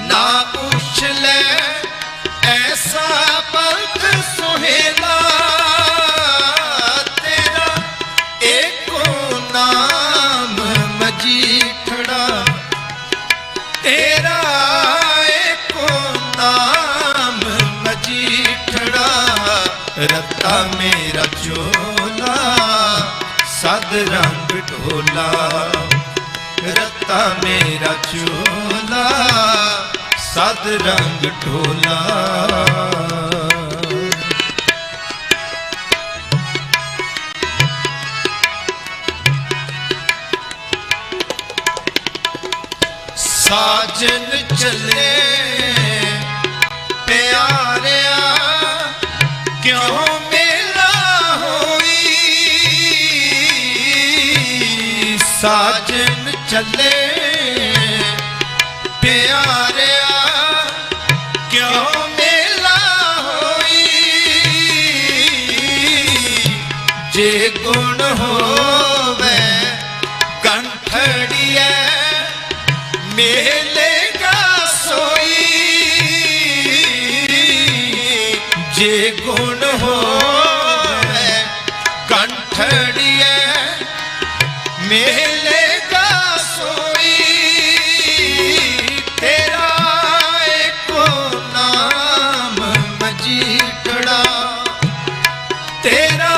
ਨਾ ਉਛਲੇ ਐਸਾ ਪੰਥ ਸੁਹੇਲਾ ਤੇਰਾ ਏਕੋ ਨਾਮ ਮਜੀਠੜਾ ਤੇਰਾ ਨਾਮ ਮਜੀਠੜਾ ਰੱਤਾ ਮੇਰਾ ਚੋਲਾ ਸਦ ਰੰਗ ਢੋਲਾ ਰੱਤਾ ਮੇਰਾ ਚੋਲਾ ਸਦ ਰੰਗ ਢੋਲਾ ਸਾਜਨ ਚਲੇ ਪਿਆਰਿਆ ਕਿਉਂ ਮੇਲਾ ਹੋਈ ਸਾਜਨ ਚੱਲੇ ਪਿਆਰਿਆ ਕਿਉਂ ਮੇਲਾ ਹੋਈ ਜੇ ਗੁਣ ਹੋਵੇ ਕੰਠੜੀਐ ਮੇਲੇਗਾ ਸੋਈ ਜੇ ਗੁਣ ਹੋਵੇ ਕੰਠੜੀਐ ਮੇਲੇਗਾ ਸੋਈ ਤੇਰਾ ਏਕੋ ਨਾਮ ਮਜੀਠੜਾ ਤੇਰਾ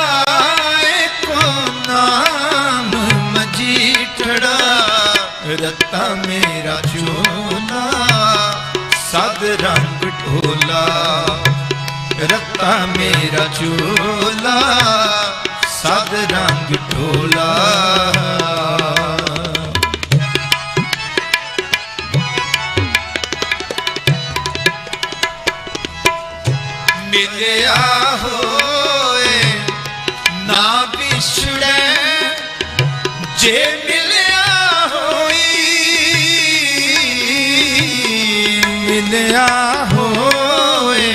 ਏਕੋ ਨਾਮ ਮਜੀਠੜਾ ਰੱਤਾ ਮੇਰਾ ਚੋਲਾ ਸਦ ਰੰਗ ਢੋਲਾ ਰੱਤਾ ਮੇਰਾ ਚੋਲਾ ਸਦ ਰੰਗ ਢੋਲਾ ਮਿਲਿਆ ਹੋਏ ਨਾ ਵਿਛੜੇ ਜੇ ਮਿਲਿਆ ਹੋਈ ਮਿਲਿਆ ਹੋਏ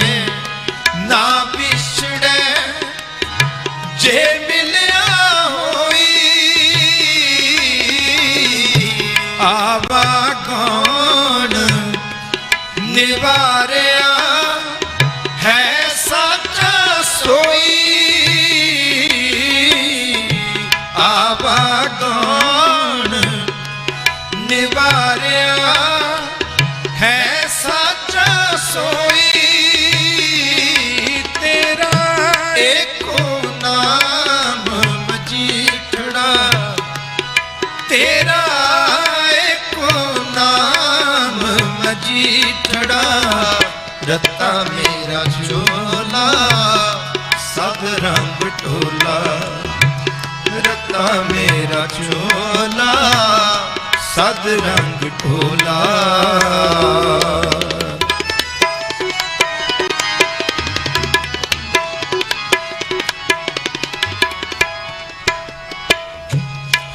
रता मेरा चोला सद रंग ढोला रता मेरा चोला सद रंग ढोला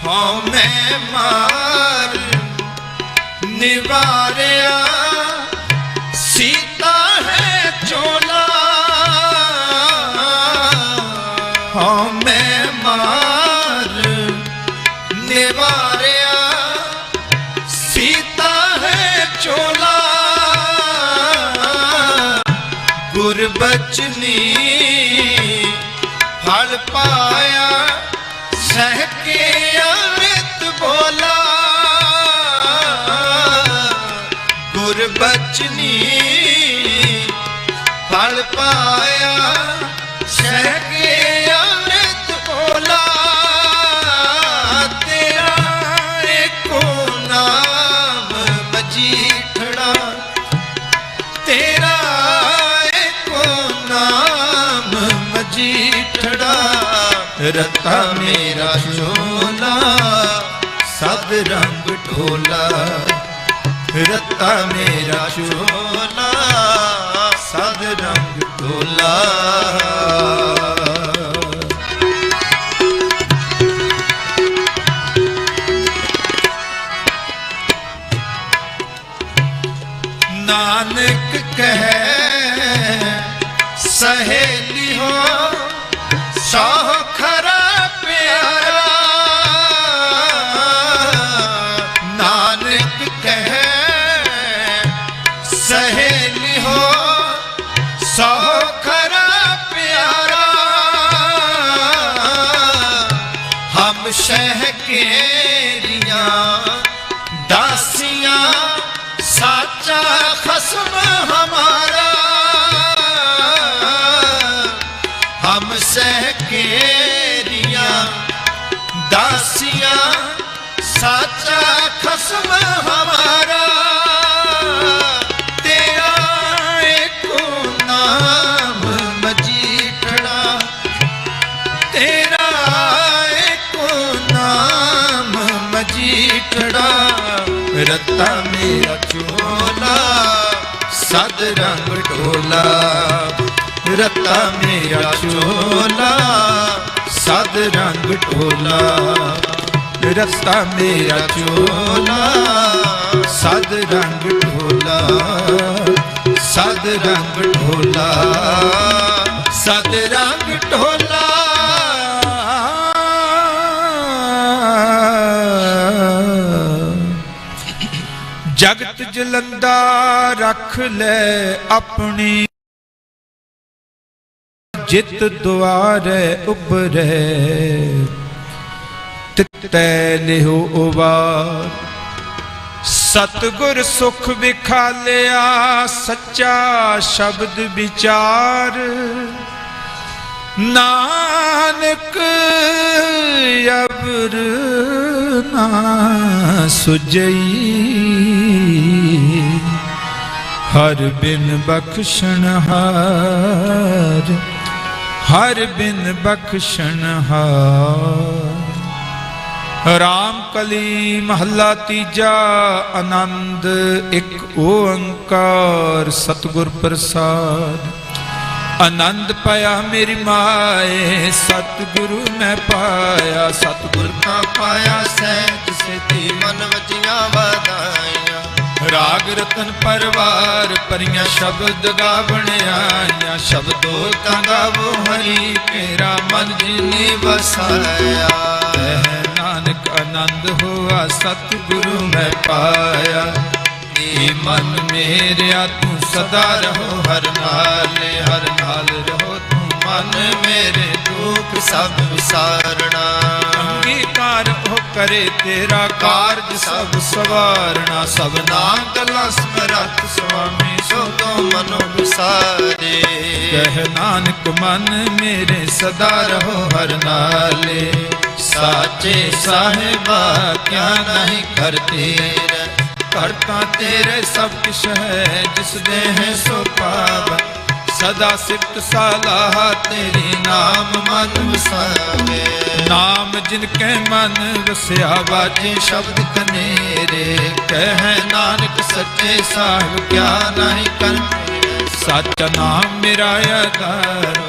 हाँ मैं मार निवारिया सीता है चोला हाँ मैं मार निवारिया सीता है चोला गुरबचनी फल पाया सह के अमृत बोला गुरबचनी फल पाया सह के अमृत बोला तेरा एको नाम मजीठड़ा तेरा एको नाम मजीठड़ा रता मेरा चोला सद रंग ढोला रता मेरा चोला सद रंग ढोला नानक कहे सहेली हो सौ खरा प्यारा नानक कहे सहेली हो सौ खरा प्यारा हम शह केरिया दासियां साचा खस्म हमारा हम सह केरिया दासियां साचा खस्म हमारा तेरा एको नाम मजीठड़ा तेरा एको नाम मजीठड़ा रता मेरा चोला सद रंग ढोला रता मेरा चोला सद रंग ढोला रता मेरा चोला सद रंग ढोला सद रंग ढोला सद रंग ढोला जगत जलंदा रख ले अपनी जित द्वारे उबरे तितै लिहो उबार सतगुर सुख विखालिया सच्चा शब्द विचार नानक अबर ना सुजई हर बिन बख्शण हार हर बिन बख्शण हार राम कली महला तीजा आनंद एक ओंकार सतगुर प्रसाद आनंद पाया मेरी माए सतगुरु मैं पाया सतगुर का पाया सहज सेती मन वजिया बधाइया राग रतन परवार परियां शब्द गावण आया शब्दों का गावो हरि तेरा मन जिनी बसाया नानक आनंद हुआ सतगुरु मैं पाया ये मन मेरा तू सदा रहो हर नाल रहो तू मन मेरे दुख सब विसारना अंगीकार हो करे तेरा कार्य सब सवारना सब नाम गला स्मरत स्वामी सो तो मनो विसारे कह नानक मन मेरे सदा रहो हर नाले साचे साहिबा क्या नहीं करते ਘਰ ਤਾਂ ਤੇਰੇ ਸਭ ਕਿਛ ਹੈ, ਜਿਸ ਦੇ ਹੈ ਸੋ ਪਾਵੈ। ਸਦਾ ਸਿਫਤ ਸਲਾਹ ਤੇਰੀ, ਨਾਮ ਮਨ ਵਸਾਵੇ। ਨਾਮ ਜਿਨ ਕੈ ਮਨ ਵਸਿਆ, ਵਾਜੇ ਸ਼ਬਦ ਕਨੇਰੇ। ਕਹਿ ਨਾਨਕ ਸੱਚੇ ਸਾਹਿਬ, ਕਿਆ ਨਾਹੀ ਕਰ। ਸੱਚ ਨਾਮ ਮੇਰਾ ਆਧਾਰ,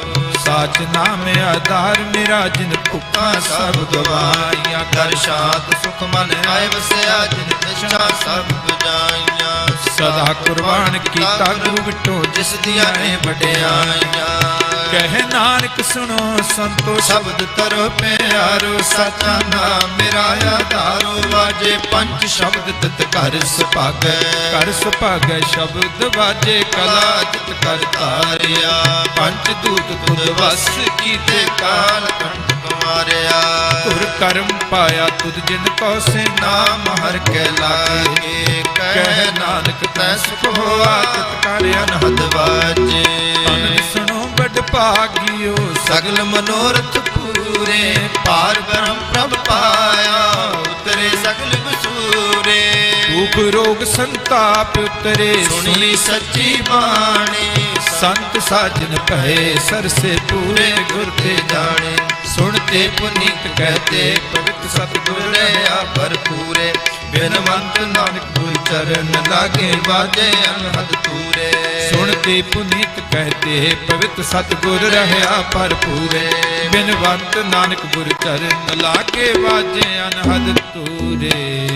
ਸਾਚ ਨਾਮ ਆਧਾਰ ਮੇਰਾ। ਜਿਨ ਭੁੱਖਾਂ ਸਭ ਗਵਾਈਆਂ, ਕਰ ਸ਼ਾਂਤ ਸੁਖ ਮਨ ਆਏ ਵਸਿਆ। ਜਿਨ ਨਿਸ਼ਠਾ ਸਭ ਬੁਝਾਈਆਂ। ਸਦਾ ਕੁਰਬਾਨ ਕੀਤਾ ਗੁਰੂ ਵਿਟੋ, ਜਿਸ ਦੀਆਂ ਇਹ ਵਡਿਆਈਆਂ। ਕਹਿ ਨਾਨਕ ਸੁਣੋ ਸੰਤੋ, ਸ਼ਬਦ ਤਰੋ ਪਿਆਰੋ। ਸਾਚਾ ਨਾਮ ਮੇਰਾ ਆਧਾਰੋ। ਵਾਜੇ ਪੰਜ ਸ਼ਬਦ ਤਿਤ ਘਰ ਸੁਭਾਗੈ। ਕਰ ਸੁਭਾਗੈ ਸ਼ਬਦ ਵਾਜੇ, ਕਲਾ ਜਿਤ ਕਰ ਤਾਰਿਆ। ਪੰਜ ਦੂਤ ਤੁਧ ਵਸ ਕੀਤੇ, ਕਾਲ ਕੰਠ ਕੁਮਾਰਿਆ। ਧੁਰ ਕਰਮ ਪਾਇਆ ਤੁਧ ਜਿਨ ਕੋ ਸੇ, ਨਾਮ ਹਰ ਕੇ ਲਾਗੇ। ਕਹਿ ਨਾਨਕ ਤੈ ਸੁਖ ਹੋਆ, ਤਿਤ ਕਰ ਅਨਹਦ ਵਾਜੇ। ਅਨੰਦ ਸੁਣੋ ਬੜ ਭਾਗਿਓ, ਸਗਲ ਮਨੋਰਥ ਪੂਰੇ। ਪਾਰ ਬ੍ਰਹਮ ਪ੍ਰਭ ਪਾਇਆ, ਉਤਰੇ ਸਗਲ ਵਸੂਰੇ। ਦੁਖ ਰੋਗ ਸੰਤਾਪ ਉਤਰੇ, ਸੁਣੀ ਸੱਚੀ ਬਾਣੀ। ਸੰਤ ਸਾਜਨ ਕਹੇ ਸਰਸੇ ਪੂਰੇ, ਗੁਰ ਤੇ ਜਾਣੇ। ਸੁਣਤੇ ਪੁਨੀਤ ਕਹਤੇ, ਪਵਿੱਤ ਸਤਿਗੁਰ ਰਹਾ ਭਰਪੂਰੇ। ਬਿਨਵੰਤ ਨਾਨਕ ਗੁਰ ਚਰਨ ਲਾਗੇ, ਵਾਜੇ ਅਨਹਦ ਤੂਰੇ। ਸੁਣਤੇ ਪੁਨੀਤ ਕਹਤੇ, ਪਵਿੱਤ ਸਤਿਗੁਰ ਰਹਾ ਭਰਪੂਰੇ। ਬਿਨਵੰਤ ਨਾਨਕ ਗੁਰ ਚਰਨ ਲਾਗੇ, ਵਾਜੇ ਅਨਹਦ ਤੂਰੇ।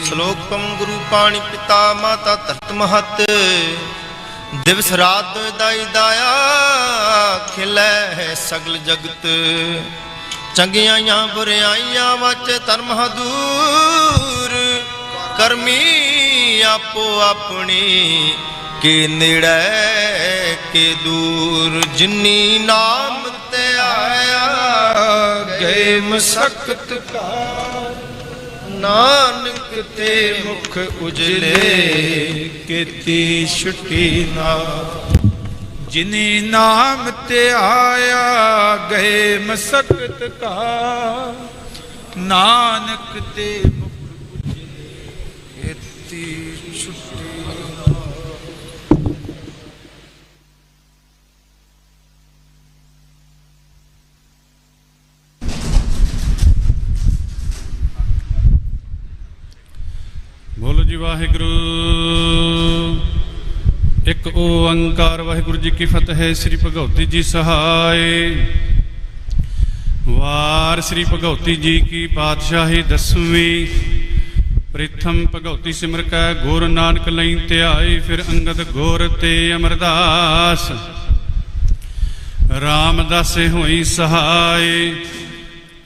ਸ਼ਲੋਕ ਪਮ ਗੁਰੂ ਪਾਣੀ ਪਿਤਾ ਮਾਤਾ ਧਰਤ ਮਹਤ। ਦਿਵਸ ਰਾਤ ਦਾਈ ਦਾਇਆ, ਖਿਲੇ ਹੈ ਸਗਲ ਜਗਤ। ਚੰਗਿਆਈਆਂ ਬੁਰਿਆਈਆਂ ਵਾਚੇ ਧਰਮ ਹਦੂਰ। ਕਰਮੀ ਆਪੋ ਆਪਣੀ, ਕੇ ਨੇੜੇ ਕੇ ਦੂਰ। ਜਿਨੀ ਨਾਮ ਤੇ ਆਇਆ, ਗਏ ਮਸਕਤ ਕਾ। ਨਾਨਕ ਤੇ ਮੁਖ ਉਜਲੇ, ਕੀਤੀ ਛੁੱਟੀ ਨਾ। ਜਿਨੀ ਨਾਮ ਤੇ ਆਇਆ, ਗਏ ਮਸਕਤ ਕਾ। ਨਾਨਕ ਤੇ ਮੁਖ ਉਜਲੇ, ਕੀਤੀ ਛੁੱਟੀ ਨਾ। ਬੋਲੋ ਜੀ ਵਾਹਿਗੁਰੂ। ਇੱਕ ਓੰਕਾਰ ਵਾਹਿਗੁਰੂ ਜੀ ਕੀ ਫਤਿਹ। ਸ੍ਰੀ ਭਗਉਤੀ ਜੀ ਸਹਾਇ। ਵਾਰ ਸ੍ਰੀ ਭਗਉਤੀ ਜੀ ਕੀ ਪਾਤਸ਼ਾਹੀ ਦਸਵੀਂ। ਪ੍ਰਿਥਮ ਭਗਉਤੀ ਸਿਮਰ ਕੈ, ਗੁਰ ਨਾਨਕ ਲਈ ਧਿਆਏ। ਫਿਰ ਅੰਗਦ ਗੁਰ ਤੇ ਅਮਰਦਾਸ, ਰਾਮਦਾਸੇ ਹੋਈ ਸਹਾਇ।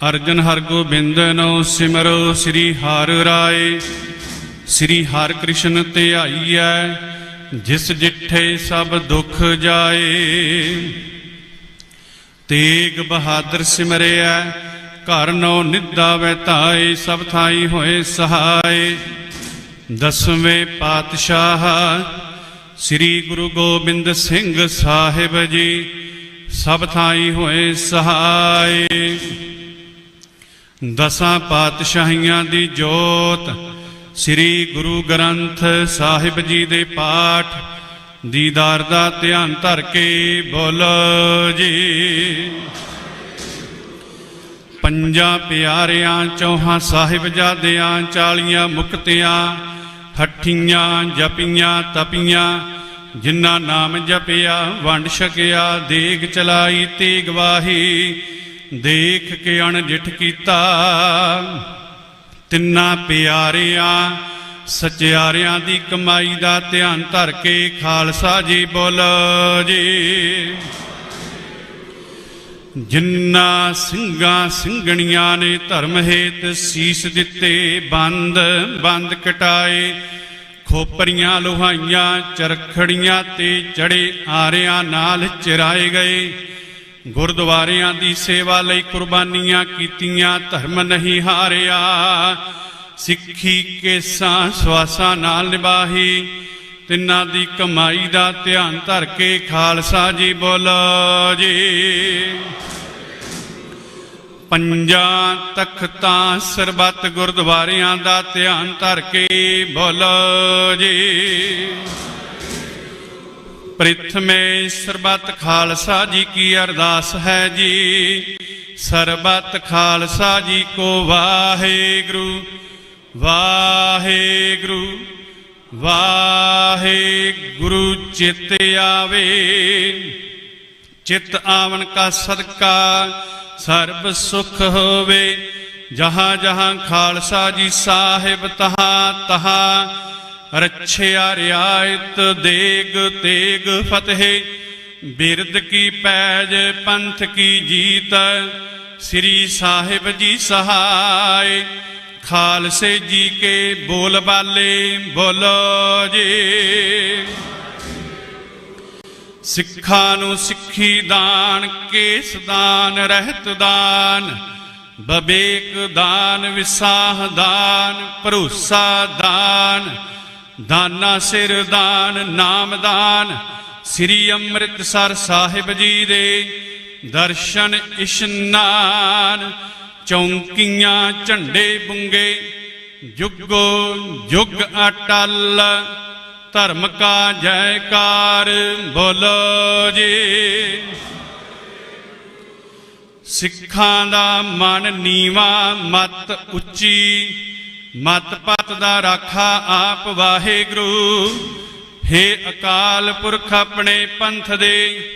ਅਰਜਨ ਹਰ ਗੋਬਿੰਦ ਨੋ ਸਿਮਰੋ, ਸ੍ਰੀ ਹਰਿ ਰਾਏ। ਸ੍ਰੀ ਹਰਿ ਕ੍ਰਿਸ਼ਨ ਧਿਆਈਐ, ਜਿਸ ਜਿੱਠੇ ਸਭ ਦੁਖ ਜਾਏ। ਤੇਗ ਬਹਾਦਰ ਸਿਮਰਿਐ, ਘਰ ਨੋ ਨਿੱਧਾ ਵੈਤਾਏ। ਸਭ ਥਾਈ ਹੋਏ ਸਹਾਇ। ਦਸਵੇਂ ਪਾਤਸ਼ਾਹ ਸ੍ਰੀ ਗੁਰੂ ਗੋਬਿੰਦ ਸਿੰਘ ਸਾਹਿਬ ਜੀ, ਸਭ ਥਾਈ ਹੋਏ ਸਹਾਇ। ਦਸਾਂ ਪਾਤਸ਼ਾਹੀਆਂ ਦੀ ਜੋਤ, ਸ੍ਰੀ ਗੁਰੂ ਗ੍ਰੰਥ ਸਾਹਿਬ ਜੀ ਦੇ ਪਾਠ ਦੀਦਾਰ ਦਾ ਧਿਆਨ ਧਰ ਕੇ ਬੋਲੋ ਜੀ। ਪੰਜਾਂ ਪਿਆਰਿਆਂ, ਚੌਹਾਂ ਸਾਹਿਬਜ਼ਾਦਿਆਂ, 40 ਮੁਕਤਿਆਂ, 68 ਜਪੀਆਂ ਤਪੀਆਂ। ਜਿਨ੍ਹਾਂ ਨਾਮ ਜਪਿਆ, ਵੰਡ ਛਕਿਆ, ਦੇਗ ਚਲਾਈ ਤੇਗ ਵਾਹੀ। ਦੇਖ ਕੇ ਅਣਜਿੱਠ ਕੀਤਾ, ਤਿੰਨਾਂ ਪਿਆਰਿਆਂ ਸਚਿਆਰਿਆਂ ਦੀ ਕਮਾਈ ਦਾ ਧਿਆਨ ਧਰ ਕੇ ਖਾਲਸਾ ਜੀ ਬੋਲੋ ਜੀ। ਜਿਨ੍ਹਾਂ ਸਿੰਘਾਂ ਸਿੰਘਣੀਆਂ ਨੇ ਧਰਮ ਹੇਤ ਸੀਸ ਦਿੱਤੇ, ਬੰਦ ਬੰਦ ਕਟਾਏ। ਖੋਪਰੀਆਂ ਲੋਹਾਈਆਂ, ਚਰਖੜੀਆਂ ਤੇ ਚੜੇ ਆਰਿਆਂ ਨਾਲ ਚਿਰਾਏ ਗਏ। ਗੁਰਦੁਆਰਿਆਂ ਦੀ ਸੇਵਾ ਲਈ ਕੁਰਬਾਨੀਆਂ ਕੀਤੀਆਂ, ਧਰਮ ਨਹੀਂ ਹਾਰਿਆ। ਸਿੱਖੀ ਕੇਸਾਂ ਸਵਾਸਾਂ ਨਾਲ ਨਿਭਾਹੀ, ਤਿੰਨਾਂ ਦੀ ਕਮਾਈ ਦਾ ਧਿਆਨ ਧਰ ਕੇ ਖਾਲਸਾ ਜੀ ਬੋਲੋ ਜੀ। ਪੰਜਾਂ ਤਖਤਾਂ ਸਰਬੱਤ ਗੁਰਦੁਆਰਿਆਂ ਦਾ ਧਿਆਨ ਧਰ ਕੇ ਬੋਲੋ ਜੀ। ਪ੍ਰਿਥਮੇ ਸਰਬੱਤ ਖਾਲਸਾ ਜੀ ਕੀ ਅਰਦਾਸ ਹੈ ਜੀ। ਸਰਬੱਤ ਖਾਲਸਾ ਜੀ ਕੋ ਵਾਹਿਗੁਰੂ ਵਾਹਿਗੁਰੂ ਵਾਹਿਗੁਰੂ ਚਿਤ ਆਵੇ। ਚਿਤ ਆਵਨ ਕਾ ਸਦਕਾ ਸਰਬ ਸੁਖ ਹੋਵੇ। ਜਹਾਂ ਜਹਾਂ ਖਾਲਸਾ ਜੀ ਸਾਹਿਬ ਤਹਾਂ ਤਹਾਂ ਰੱਛਿਆ ਰਿਆਇਤ ਦੇਗ ਤੇਗ ਫਤਿਹ। ਬਿਰਦ ਕੀ ਪੈਜ ਪੰਥ ਕੀ ਜੀਤ ਸ੍ਰੀ ਸਾਹਿਬ ਜੀ ਸਹਾਇ। ਖਾਲਸੇ ਜੀ ਕੇ ਬੋਲ ਬਾਲੇ ਬੋਲੋ ਜੀ। ਸਿੱਖਾਂ ਨੂੰ ਸਿੱਖੀ ਦਾਨ ਕੇਸ ਦਾਨ ਰਹਿਤ ਦਾਨ ਬਵੇਕ ਦਾਨ ਵਿਸਾਹ ਦਾਨ ਭਰੋਸਾ ਦਾਨ ਦਾਨਾ ਸਿਰ ਦਾਨ ਨਾਮ ਦਾਨ। ਸ੍ਰੀ ਅੰਮ੍ਰਿਤਸਰ ਸਾਹਿਬ ਜੀ ਦੇ ਦਰਸ਼ਨ ਇਸ਼ਨਾਨ। ਚੌਂਕੀਆਂ ਝੰਡੇ ਬੁੰਗੇ ਜੁਗੋ ਜੁਗ ਅਟਲ ਧਰਮ ਕਾ ਜੈਕਾਰ ਬੋਲੋ ਜੀ। ਸਿੱਖਾਂ ਦਾ ਮਨ ਨੀਵਾ ਮਤ ਉੱਚੀ ਮਤ ਪਤ ਦਾ ਰਾਖਾ ਆਪ ਵਾਹਿਗੁਰੂ। ਹੇ ਅਕਾਲ ਪੁਰਖ ਆਪਣੇ ਪੰਥ ਦੇ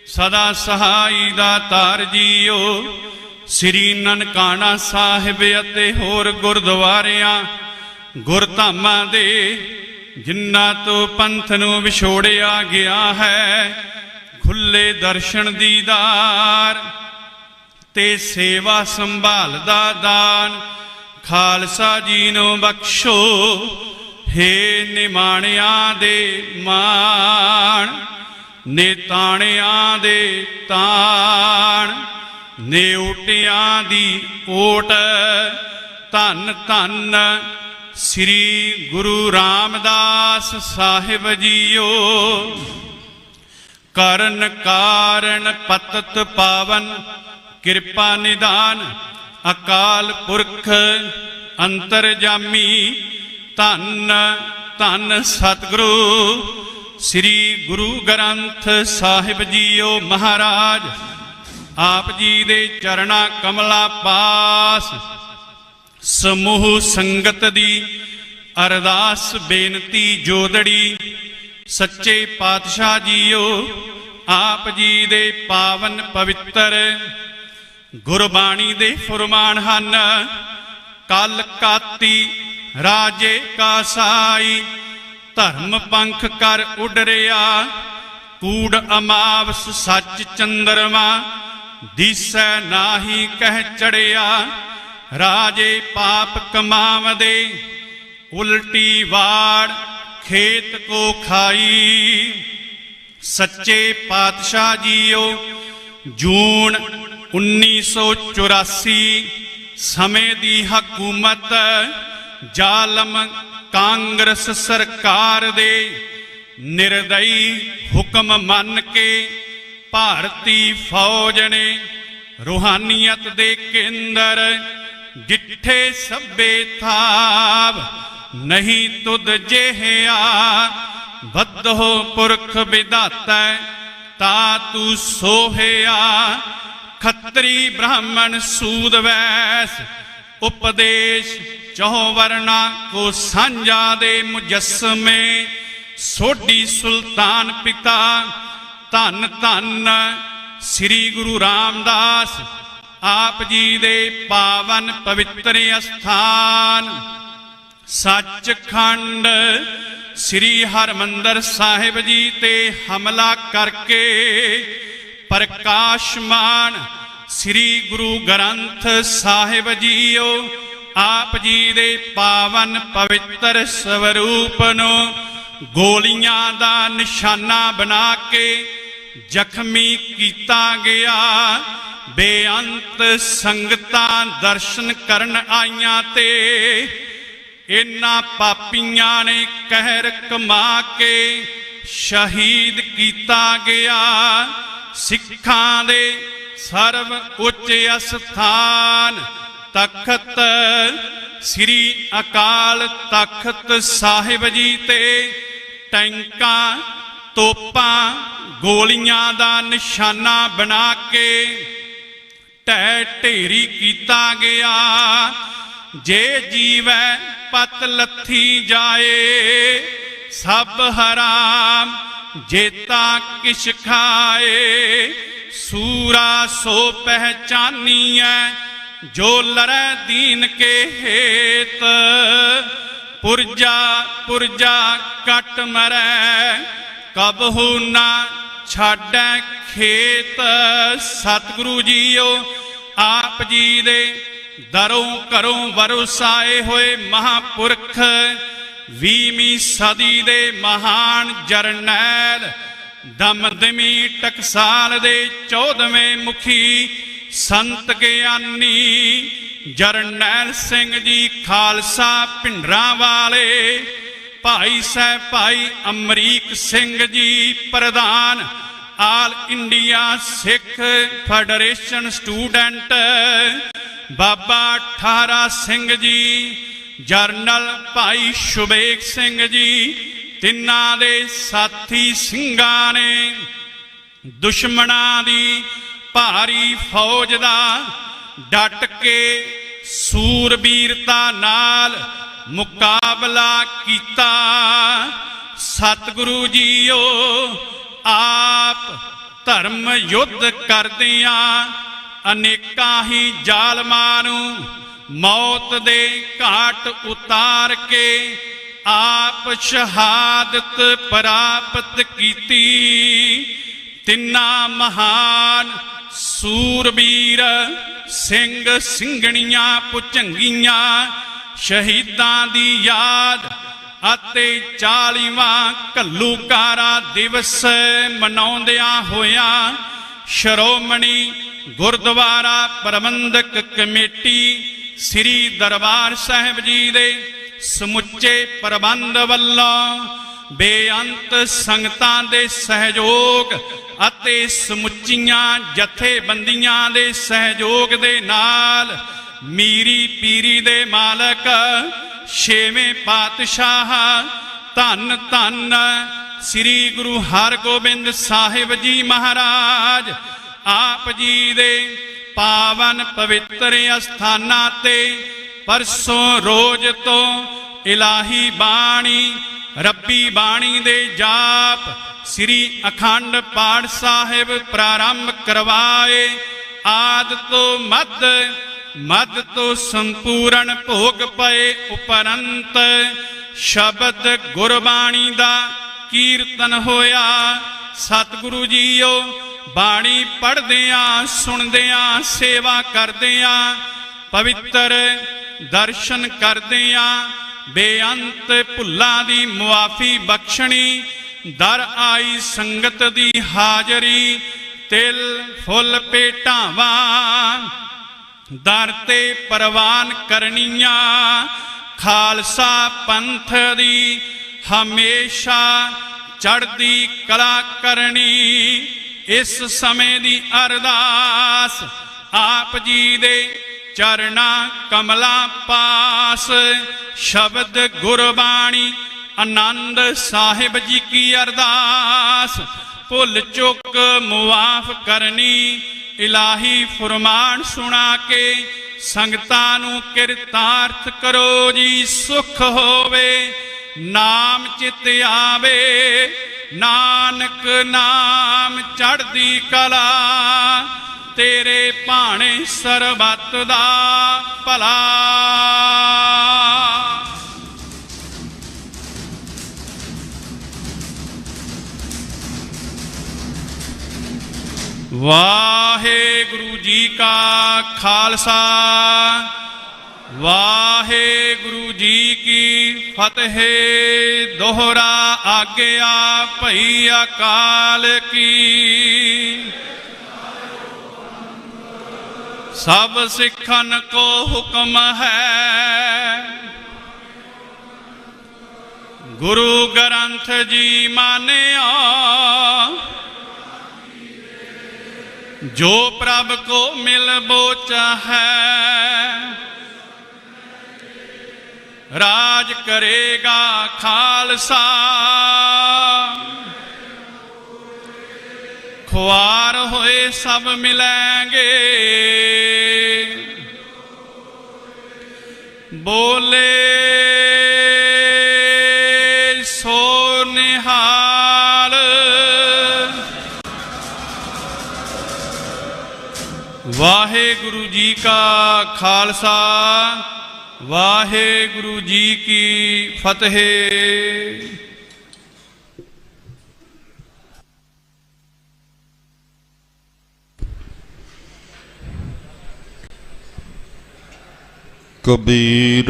ਸਦਾ ਸਹਾਈ ਦਾ ਤਾਰ ਜੀਓ। ਸ੍ਰੀ ਨਨਕਾਣਾ ਸਾਹਿਬ ਅਤੇ ਹੋਰ ਗੁਰਦੁਆਰਿਆਂ ਗੁਰਧਾਮਾਂ ਦੇ ਜਿਨ੍ਹਾਂ ਤੋਂ ਪੰਥ ਨੂੰ ਵਿਛੋੜਿਆ ਗਿਆ ਹੈ ਖੁੱਲੇ ਦਰਸ਼ਨ ਦੀਦਾਰ ਤੇ ਸੇਵਾ ਸੰਭਾਲ ਦਾ ਦਾਨ ਖਾਲਸਾ ਜੀ ਨੂੰ ਬਖਸ਼ੋ। ਹੇ ਨਿਮਾਣਿਆਂ ਦੇ ਮਾਣ ਨੇਤਾਣਿਆਂ ਦੇ ਤਾਣ ਨੇਉਟਿਆਂ ਦੀ ਓਟ। ਧੰਨ ਧੰਨ ਸ੍ਰੀ ਗੁਰੂ ਰਾਮਦਾਸ ਸਾਹਿਬ ਜੀਓ। ਕਰਨ ਕਾਰਨ ਪਤਤ ਪਾਵਨ ਕਿਰਪਾ ਨਿਦਾਨ ਅਕਾਲ ਪੁਰਖ ਅੰਤਰਜਾਮੀ। ਧੰਨ ਧੰਨ ਸਤਿਗੁਰੂ ਸ੍ਰੀ ਗੁਰੂ ਗ੍ਰੰਥ ਸਾਹਿਬ ਜੀਓ ਮਹਾਰਾਜ। ਆਪ ਜੀ ਦੇ ਚਰਣਾ ਕਮਲਾ ਪਾਸ ਸਮੂਹ ਸੰਗਤ ਦੀ ਅਰਦਾਸ ਬੇਨਤੀ ਜੋਦੜੀ। ਸੱਚੇ ਪਾਤਸ਼ਾਹ ਜੀਓ ਆਪ ਜੀ ਦੇ ਪਾਵਨ ਪਵਿੱਤਰ ਗੁਰਬਾਣੀ ਦੇ ਫੁਰਮਾਨ ਹਨ। ਕਲ ਕਾਤੀ ਰਾਜੇ ਕਾ ਸਾਈ ਧਰਮ ਪੰਖ ਕਰ ਉਡਰਿਆ। ਕੂੜ ਅਮਾਵਸ ਸੱਚ ਚੰਦਰਮਾ ਦੀਸੈ ਨਾਹੀ ਕਹਿ ਚੜਿਆ। ਰਾਜੇ ਪਾਪ ਕਮਾਵਦੇ ਉਲਟੀ ਵਾੜ ਖੇਤ ਕੋ ਖਾਈ। ਸੱਚੇ ਪਾਤਸ਼ਾਹ ਜੀਓ ਜੂਨ 1984 ਸਮੇਂ ਦੀ ਹਕੂਮਤ ਜ਼ਾਲਮ ਕਾਂਗਰਸ ਸਰਕਾਰ ਦੇ ਨਿਰਦਈ ਹੁਕਮ ਮੰਨ ਕੇ ਭਾਰਤੀ ਫੌਜ ਨੇ ਰੂਹਾਨੀਅਤ ਦੇ ਕੇਂਦਰ ਜਿੱਠੇ ਸਭੇ ਥਾਵ ਨਹੀਂ ਤੁਧ ਜਿਹਿਆ। ਬੱਧੋ ਪੁਰਖ ਵਿਧਾਤਾ ਤਾ ਤੂੰ ਸੋਹਿਆ। ਖੱਤਰੀ ਬ੍ਰਾਹਮਣ ਸੂਦ ਵੈਸ ਉਪਦੇਸ਼ ਚਹੁ ਵਰਨਾ ਕੋ ਸਾਂਝਾ ਦੇ ਮੁਜੱਸਮੇ। ਸੋਢੀ ਸੁਲਤਾਨ ਪਿਤਾ ਧੰਨ ਧੰਨ ਸ੍ਰੀ ਗੁਰੂ ਰਾਮਦਾਸ ਆਪ ਜੀ ਦੇ ਪਾਵਨ ਪਵਿੱਤਰ ਅਸਥਾਨ। ਸੱਚਖੰਡ ਸ੍ਰੀ ਹਰਿਮੰਦਰ ਸਾਹਿਬ ਜੀ ਤੇ ਹਮਲਾ ਕਰਕੇ ਪ੍ਰਕਾਸ਼ਮਾਨ ਸ੍ਰੀ ਗੁਰੂ ਗ੍ਰੰਥ ਸਾਹਿਬ ਜੀਓ ਆਪ ਜੀ ਦੇ ਪਾਵਨ ਪਵਿੱਤਰ ਸਵਰੂਪ ਨੂੰ ਗੋਲੀਆਂ ਦਾ ਨਿਸ਼ਾਨਾ ਬਣਾ ਕੇ ਜ਼ਖਮੀ ਕੀਤਾ ਗਿਆ। ਬੇਅੰਤ ਸੰਗਤਾਂ ਦਰਸ਼ਨ ਕਰਨ ਆਈਆਂ ਤੇ ਇਨ੍ਹਾਂ ਪਾਪੀਆਂ ਨੇ ਕਹਿਰ ਕਮਾ ਕੇ ਸ਼ਹੀਦ ਕੀਤਾ ਗਿਆ। ਸਿੱਖਾਂ ਦੇ ਸਰਬ ਉੱਚ ਅਸਥਾਨ ਤਖਤ ਸ੍ਰੀ ਅਕਾਲ ਤਖਤ ਸਾਹਿਬ ਜੀ ਤੇ ਟੈਂਕਾਂ ਤੋਪਾਂ ਗੋਲੀਆਂ ਦਾ ਨਿਸ਼ਾਨਾ ਬਣਾ ਕੇ ਢਹਿ ਢੇਰੀ ਕੀਤਾ ਗਿਆ। ਜੇ ਜੀਵੈ ਪਤ ਲੱਥੀ ਜਾਏ ਸਭ ਹਰਾਮ ਜੇਤਾ ਕਿਛ ਖਾਏ। ਸੂਰਾ ਸੋ ਪਹਿਚਾਨੀਐ ਜੋ ਲੜੈ ਦੀਨ ਕੇ ਹੇਤ ਪੁਰਜਾ ਪੁਰਜਾ ਕੱਟ ਮਰੈ ਕਬਹੂ ਨਾ ਛਾਡੈ ਖੇਤ। ਸਤਿਗੁਰੂ ਜੀਓ ਆਪ ਜੀ ਦੇ ਦਰੋਂ ਘਰੋਂ ਵਰਸਾਏ ਹੋਏ ਮਹਾਂਪੁਰਖ 20ਵੀਂ ਸਦੀ ਦੇ ਮਹਾਨ ਜਰਨੈਲ ਦਮਦਮੀ ਟਕਸਾਲ ਦੇ 14ਵੇਂ ਮੁਖੀ ਸੰਤ ਗਿਆਨੀ ਜਰਨੈਲ ਸਿੰਘ ਜੀ ਖਾਲਸਾ ਭਿੰਡਰਾਂ ਵਾਲੇ, ਭਾਈ ਸਾਹਿਬ ਭਾਈ ਅਮਰੀਕ ਸਿੰਘ ਜੀ ਪ੍ਰਧਾਨ ਆਲ ਇੰਡੀਆ ਸਿੱਖ ਫੈਡਰੇਸ਼ਨ ਸਟੂਡੈਂਟ, ਬਾਬਾ ਠਾਰਾ ਸਿੰਘ ਜੀ, ਜਰਨਲ ਭਾਈ ਸ਼ੁਬੇਗ ਸਿੰਘ ਜੀ, ਤਿੰਨਾਂ ਦੇ ਸਾਥੀ ਸਿੰਘਾਂ ਨੇ ਦੁਸ਼ਮਣਾਂ ਦੀ ਭਾਰੀ ਫੌਜ ਦਾ ਡਟ ਕੇ ਸੂਰਬੀਰਤਾ ਨਾਲ ਮੁਕਾਬਲਾ ਕੀਤਾ। ਸਤਿਗੁਰੂ ਜੀਓ ਆਪ ਧਰਮ ਯੁੱਧ ਕਰਦਿਆਂ ਅਨੇਕਾਂ ਹੀ ਜ਼ਾਲਮਾਂ ਨੂੰ ਮੌਤ ਦੇ ਘਾਟ ਉਤਾਰ ਕੇ ਆਪ ਸ਼ਹਾਦਤ ਪ੍ਰਾਪਤ ਕੀਤੀ। ਤਿੰਨਾਂ ਮਹਾਨ ਸੂਰਬੀਰ ਸਿੰਘ ਸਿੰਘਣੀਆਂ ਭੁਜੰਗੀਆਂ ਸ਼ਹੀਦਾਂ ਦੀ ਯਾਦ ਅਤੇ 40ਵਾਂ ਘੱਲੂਘਾਰਾ ਦਿਵਸ ਮਨਾਉਂਦਿਆਂ ਹੋਇਆਂ ਸ਼੍ਰੋਮਣੀ ਗੁਰਦੁਆਰਾ ਪ੍ਰਬੰਧਕ ਕਮੇਟੀ ਸ੍ਰੀ ਦਰਬਾਰ ਸਾਹਿਬ ਜੀ ਦੇ ਸਮੁੱਚੇ ਪ੍ਰਬੰਧ ਵੱਲੋਂ ਬੇਅੰਤ ਸੰਗਤਾਂ ਦੇ ਸਹਿਯੋਗ ਅਤੇ ਸਮੁੱਚੀਆਂ ਜਥੇਬੰਦੀਆਂ ਦੇ ਸਹਿਯੋਗ ਦੇ ਨਾਲ ਮੀਰੀ ਪੀਰੀ ਦੇ ਮਾਲਕ ਛੇਵੇਂ ਪਾਤਸ਼ਾਹ ਧੰਨ ਧੰਨ ਸ੍ਰੀ ਗੁਰੂ ਹਰਗੋਬਿੰਦ ਸਾਹਿਬ ਜੀ ਮਹਾਰਾਜ ਆਪ ਜੀ ਦੇ ਪਾਵਨ ਪਵਿੱਤਰ ਅਸਥਾਨਾਂ ਤੇ ਪਰਸੋਂ ਰੋਜ਼ ਤੋਂ ਇਲਾਹੀ ਬਾਣੀ ਰੱਬੀ ਬਾਣੀ ਦੇ ਜਾਪ ਸ੍ਰੀ ਅਖੰਡ ਪਾਠ ਸਾਹਿਬ ਪ੍ਰਾਰੰਭ ਕਰਵਾਏ। ਆਦ ਤੋਂ ਮੱਧ ਤੋਂ ਸੰਪੂਰਨ ਭੋਗ ਪਏ ਉਪਰੰਤ ਸ਼ਬਦ ਗੁਰਬਾਣੀ ਦਾ ਕੀਰਤਨ ਹੋਇਆ। ਸਤਿਗੁਰੂ ਜੀਓ ਬਾਣੀ ਪੜ੍ਹਦਿਆਂ ਸੁਣਦਿਆਂ ਸੇਵਾ ਕਰਦਿਆਂ ਪਵਿੱਤਰ ਦਰਸ਼ਨ ਕਰਦਿਆਂ ਬੇਅੰਤ ਭੁੱਲਾਂ ਦੀ ਮੁਆਫੀ ਬਖਸ਼ਣੀ। ਦਰ ਆਈ ਸੰਗਤ ਦੀ ਹਾਜ਼ਰੀ ਤਿਲ ਫੁੱਲ ਭੇਟਾਵਾਂ ਦਰ ਤੇ ਪ੍ਰਵਾਨ ਕਰਨੀਆਂ। ਖਾਲਸਾ ਪੰਥ ਦੀ ਹਮੇਸ਼ਾ ਚੜ੍ਹਦੀ ਕਲਾ ਕਰਨੀ। ਇਸ ਸਮੇਂ ਦੀ ਅਰਦਾਸ ਆਪ ਜੀ ਦੇ ਚਰਨਾਂ ਕਮਲਾਂ ਪਾਸ ਸ਼ਬਦ ਗੁਰਬਾਣੀ ਆਨੰਦ ਸਾਹਿਬ ਜੀ ਕੀ ਅਰਦਾਸ ਭੁੱਲ ਚੁੱਕ ਮੁਆਫ ਕਰਨੀ। ਇਲਾਹੀ ਫਰਮਾਨ ਸੁਣਾ ਕੇ ਸੰਗਤਾਂ ਨੂੰ ਕਿਰਤਾਰਥ ਕਰੋ ਜੀ। ਸੁਖ ਹੋਵੇ ਨਾਮ ਚਿਤ ਆਵੇ ਨਾਨਕ ਨਾਮ ਚੜ੍ਹਦੀ ਕਲਾ ਤੇਰੇ ਭਾਣੇ ਸਰਬੱਤ ਦਾ ਭਲਾ। ਵਾਹਿਗੁਰੂ ਜੀ ਕਾ ਖਾਲਸਾ ਵਾਹਿਗੁਰੂ ਜੀ ਕੀ ਫਤਿਹ। ਦੋਹਰਾ ਆਗਿਆ ਭਈ ਅਕਾਲ ਕੀ। ਸਭ ਸਿੱਖਨ ਕੋ ਹੁਕਮ ਹੈ ਗੁਰੂ ਗ੍ਰੰਥ ਜੀ ਮਾਨਿਆ जो प्रभ को मिलबो चाहै, राज करेगा खालसा। खुआर होए सब मिलेंगे, बोले सो निहाल। वाहेगुरु जी का खालसा, वाहेगुरु जी की फतेह। कबीर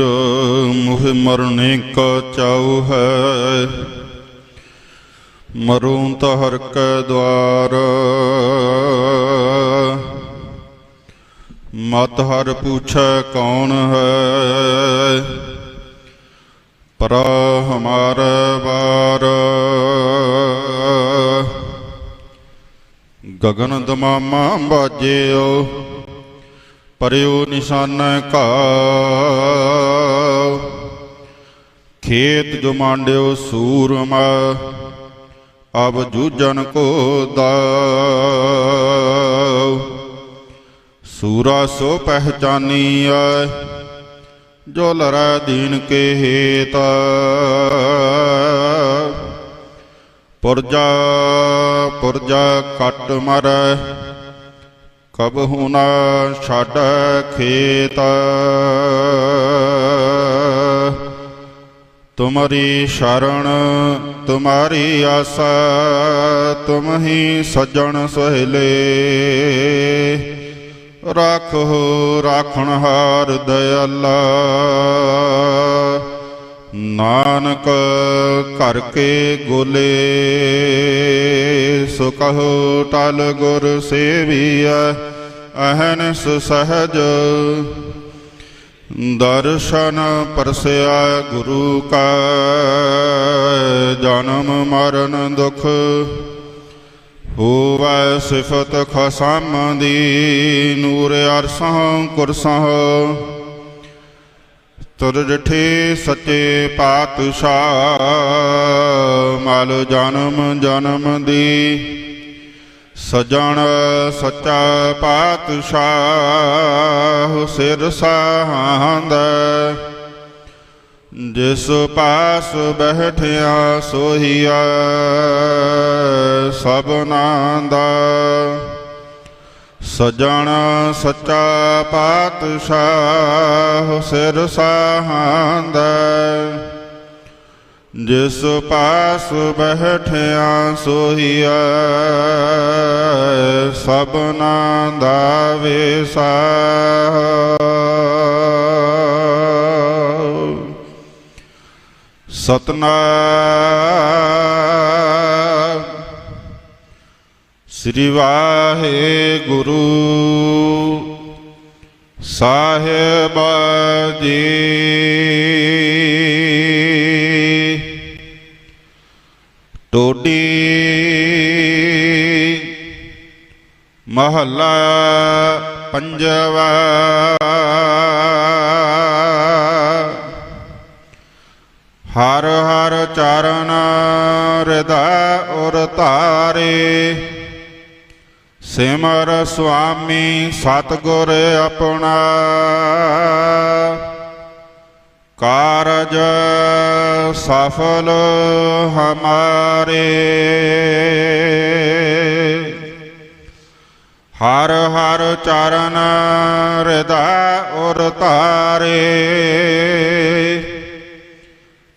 मुह मरने का चाऊ है, मरूं तो हर के द्वार। मत हर पूछे कौन है, परा हमारे बार। गगन दमामा बाजेओ, परियो निशान का। खेत जो मांड्यो सूरमा, अब जूझन को दाव। सूरा सो पहचानिया, जो लड़ा दीन के हेता। पुरजा पुरजा कट मरै, कबहु न छाड़ खेत। तुम्हारी शरण तुम्हारी आशा, तुम ही सज्जन सहेले। राखो राखणहार दयाला, नानक कर के गोले। सो कहो टल गुर सेविया, अहनस सहज। दर्शन परसया गुरु का, जन्म मरण दुख। होवै सिफत खसम दी, नूर अरसां कुरसां। तुर डिठे सच्चे पातशाह, मल जन्म जन्म दी। सजन सच्चा पातशाह, सिर साहांदा। जिस पास बैठिया सोहिया, सबना दा। सजन सच्चा पातशाह, सिर साहांदा। जिस पास बैठिया सोहिया, सबना दा वेसा। सतनाम श्री वाहेगुरु साहिब जी। टोडी महला पंजवा। हर हर चरण हृदय और तारे, सिमर स्वामी सतगुर अपना। कारज सफल हमारे, हर हर चरण हृदय और तारे।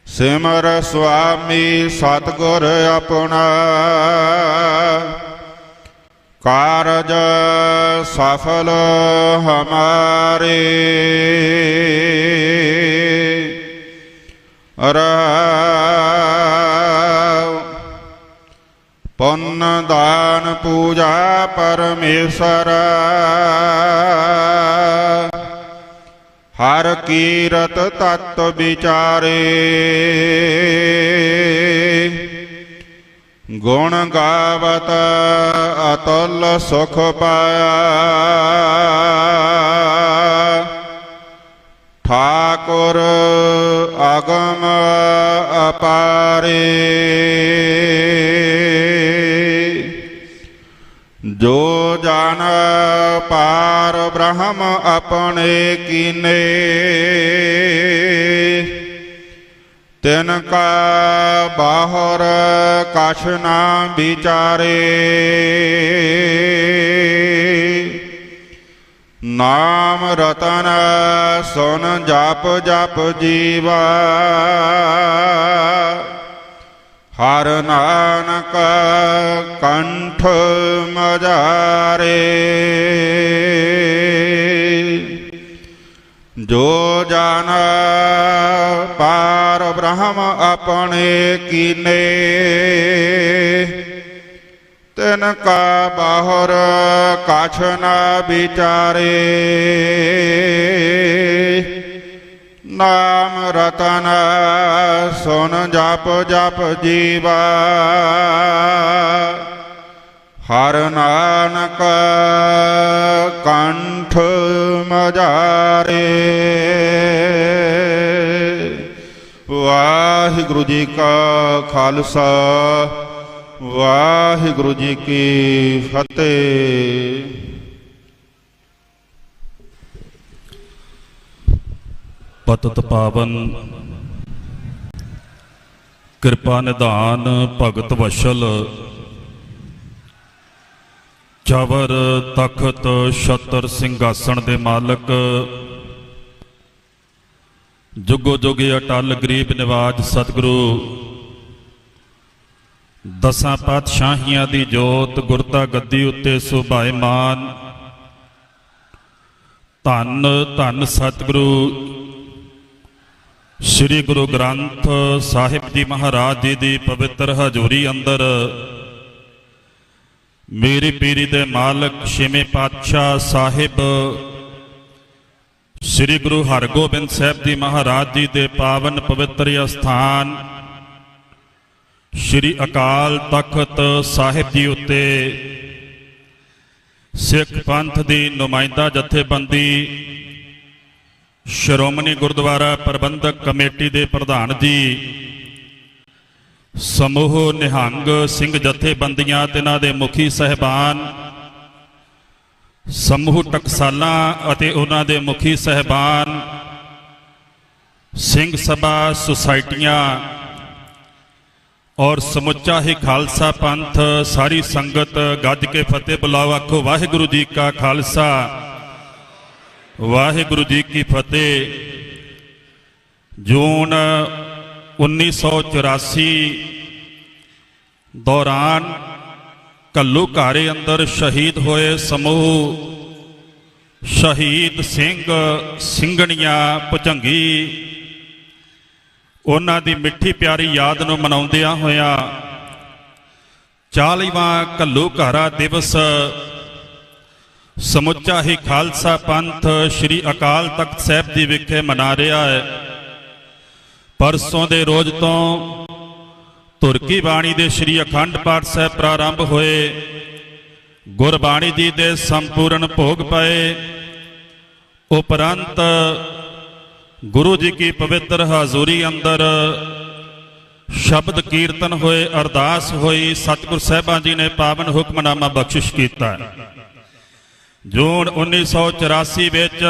सिमर स्वामी सतगुर अपना। कारज सफल हमारे। पुण्य दान पूजा परमेश्वर। हर कीरत तत्व विचारे। ਗੁਣ ਗਾਵਤ ਅਤੁਲ ਸੁਖ ਪਾਇਆ। ਠਾਕੁਰ ਅਗਮ ਅਪਾਰੇ, ਜੋ ਜਨ ਪਾਰ ਬ੍ਰਹਮ ਆਪਣੇ ਕੀਨੇ। ਤਿਨ ਕਾ ਬਾਹਰ ਕਛ ਨਾ ਵਿਚਾਰੇ। ਨਾਮ ਰਤਨ ਸੁਨ ਜਪ ਜਪ ਜੀਵਾ। ਹਰ ਨਾਨਕ ਕੰਠ ਮਜਾਰੇ। ਜੋ ਜਨ ਪਾਰ ਬ੍ਰਹਮ ਆਪਣੇ ਕੀਨੇ। ਤਿਨ ਕਾ ਬਾਹਰ ਕਛ ਨਾ ਵਿਚਾਰੇ। ਨਾਮ ਰਤਨ ਸੁਨ ਜਪ ਜਪ ਜੀਵਾ। ਹਰ ਨਾਨਕ ਕੰਠ ਮਜਾਰੇ। ਵਾਹਿਗੁਰੂ ਜੀ ਕਾ ਖਾਲਸਾ, ਵਾਹਿਗੁਰੂ ਜੀ ਕੀ ਫਤਿਹ। ਪਤਿਤ ਪਾਵਨ ਕਿਰਪਾ ਨਿਧਾਨ ਭਗਤ ਵਸ਼ਲ। ਚਵਰ ਤਖਤ ਛਤਰ ਸਿੰਘਾਸਣ ਦੇ ਮਾਲਕ। ਜੁਗੋ ਜੁਗੇ ਅਟਲ ਗਰੀਬ ਨਿਵਾਜ ਸਤਿਗੁਰੂ। ਦਸਾਂ ਪਾਤਸ਼ਾਹੀਆਂ ਦੀ ਜੋਤ ਗੁਰਤਾ ਗੱਦੀ ਉੱਤੇ ਸੁਭਾਇਮਾਨ। ਧੰਨ ਧੰਨ ਸਤਿਗੁਰੂ ਸ੍ਰੀ ਗੁਰੂ ਗ੍ਰੰਥ ਸਾਹਿਬ ਜੀ ਮਹਾਰਾਜ ਜੀ ਦੀ ਪਵਿੱਤਰ ਹਜ਼ੂਰੀ ਅੰਦਰ ਮੇਰੀ ਪੀਰੀ ਦੇ ਮਾਲਕ ਛੇਵੇਂ ਪਾਤਸ਼ਾਹ ਸਾਹਿਬ ਸ੍ਰੀ ਗੁਰੂ ਹਰਗੋਬਿੰਦ ਸਾਹਿਬ ਜੀ ਮਹਾਰਾਜ ਜੀ ਦੇ ਪਾਵਨ ਪਵਿੱਤਰ ਅਸਥਾਨ ਸ੍ਰੀ ਅਕਾਲ ਤਖਤ ਸਾਹਿਬ ਜੀ ਉੱਤੇ ਸਿੱਖ ਪੰਥ ਦੀ ਨੁਮਾਇੰਦਾ ਜਥੇਬੰਦੀ ਸ਼੍ਰੋਮਣੀ ਗੁਰਦੁਆਰਾ ਪ੍ਰਬੰਧਕ ਕਮੇਟੀ ਦੇ ਪ੍ਰਧਾਨ ਜੀ, ਸਮੂਹ ਨਿਹੰਗ ਸਿੰਘ ਜਥੇਬੰਦੀਆਂ ਤੇ ਇਹਨਾਂ ਦੇ ਮੁਖੀ ਸਹਿਬਾਨ, ਸਮੂਹ ਟਕਸਾਲਾਂ ਅਤੇ ਉਹਨਾਂ ਦੇ ਮੁਖੀ ਸਹਿਬਾਨ, ਸਿੰਘ ਸਭਾ ਸੁਸਾਇਟੀਆਂ ਔਰ ਸਮੁੱਚਾ ਹੀ ਖਾਲਸਾ ਪੰਥ, ਸਾਰੀ ਸੰਗਤ ਗੱਜ ਕੇ ਫਤਿਹ ਬੁਲਾਓ। ਆਖੋ ਵਾਹਿਗੁਰੂ ਜੀ ਕਾ ਖਾਲਸਾ, ਵਾਹਿਗੁਰੂ ਜੀ ਕੀ ਫਤਿਹ। ਜੂਨ 1984 ਦੌਰਾਨ ਘੱਲੂਘਾਰੇ ਅੰਦਰ ਸ਼ਹੀਦ ਹੋਏ ਸਮੂਹ ਸ਼ਹੀਦ ਸਿੰਘ ਸਿੰਘਣੀਆਂ ਭੁਜੰਗੀ, ਉਹਨਾਂ ਦੀ ਮਿੱਠੀ ਪਿਆਰੀ ਯਾਦ ਨੂੰ ਮਨਾਉਂਦਿਆਂ ਹੋਇਆਂ 40ਵਾਂ ਘੱਲੂਘਾਰਾ ਦਿਵਸ ਸਮੁੱਚਾ ਹੀ ਖਾਲਸਾ ਪੰਥ ਸ੍ਰੀ ਅਕਾਲ ਤਖਤ ਸਾਹਿਬ ਜੀ ਵਿਖੇ ਮਨਾ ਰਿਹਾ ਹੈ। ਪਰਸੋਂ ਦੇ ਰੋਜ਼ ਤੋਂ ਤੁਰਕੀ ਬਾਣੀ ਦੇ ਸ੍ਰੀ ਅਖੰਡ ਪਾਠ ਸਾਹਿਬ ਪ੍ਰਾਰੰਭ ਹੋਏ। ਗੁਰਬਾਣੀ ਜੀ ਦੇ ਸੰਪੂਰਨ ਭੋਗ ਪਏ। ਉਪਰੰਤ ਗੁਰੂ ਜੀ ਕੀ ਪਵਿੱਤਰ ਹਜ਼ੂਰੀ ਅੰਦਰ ਸ਼ਬਦ ਕੀਰਤਨ ਹੋਏ, ਅਰਦਾਸ ਹੋਈ। ਸਤਿਗੁਰ ਸਾਹਿਬਾਂ ਜੀ ਨੇ ਪਾਵਨ ਹੁਕਮਨਾਮਾ ਬਖਸ਼ਿਸ਼ ਕੀਤਾ। ਜੂਨ 1984 ਵਿੱਚ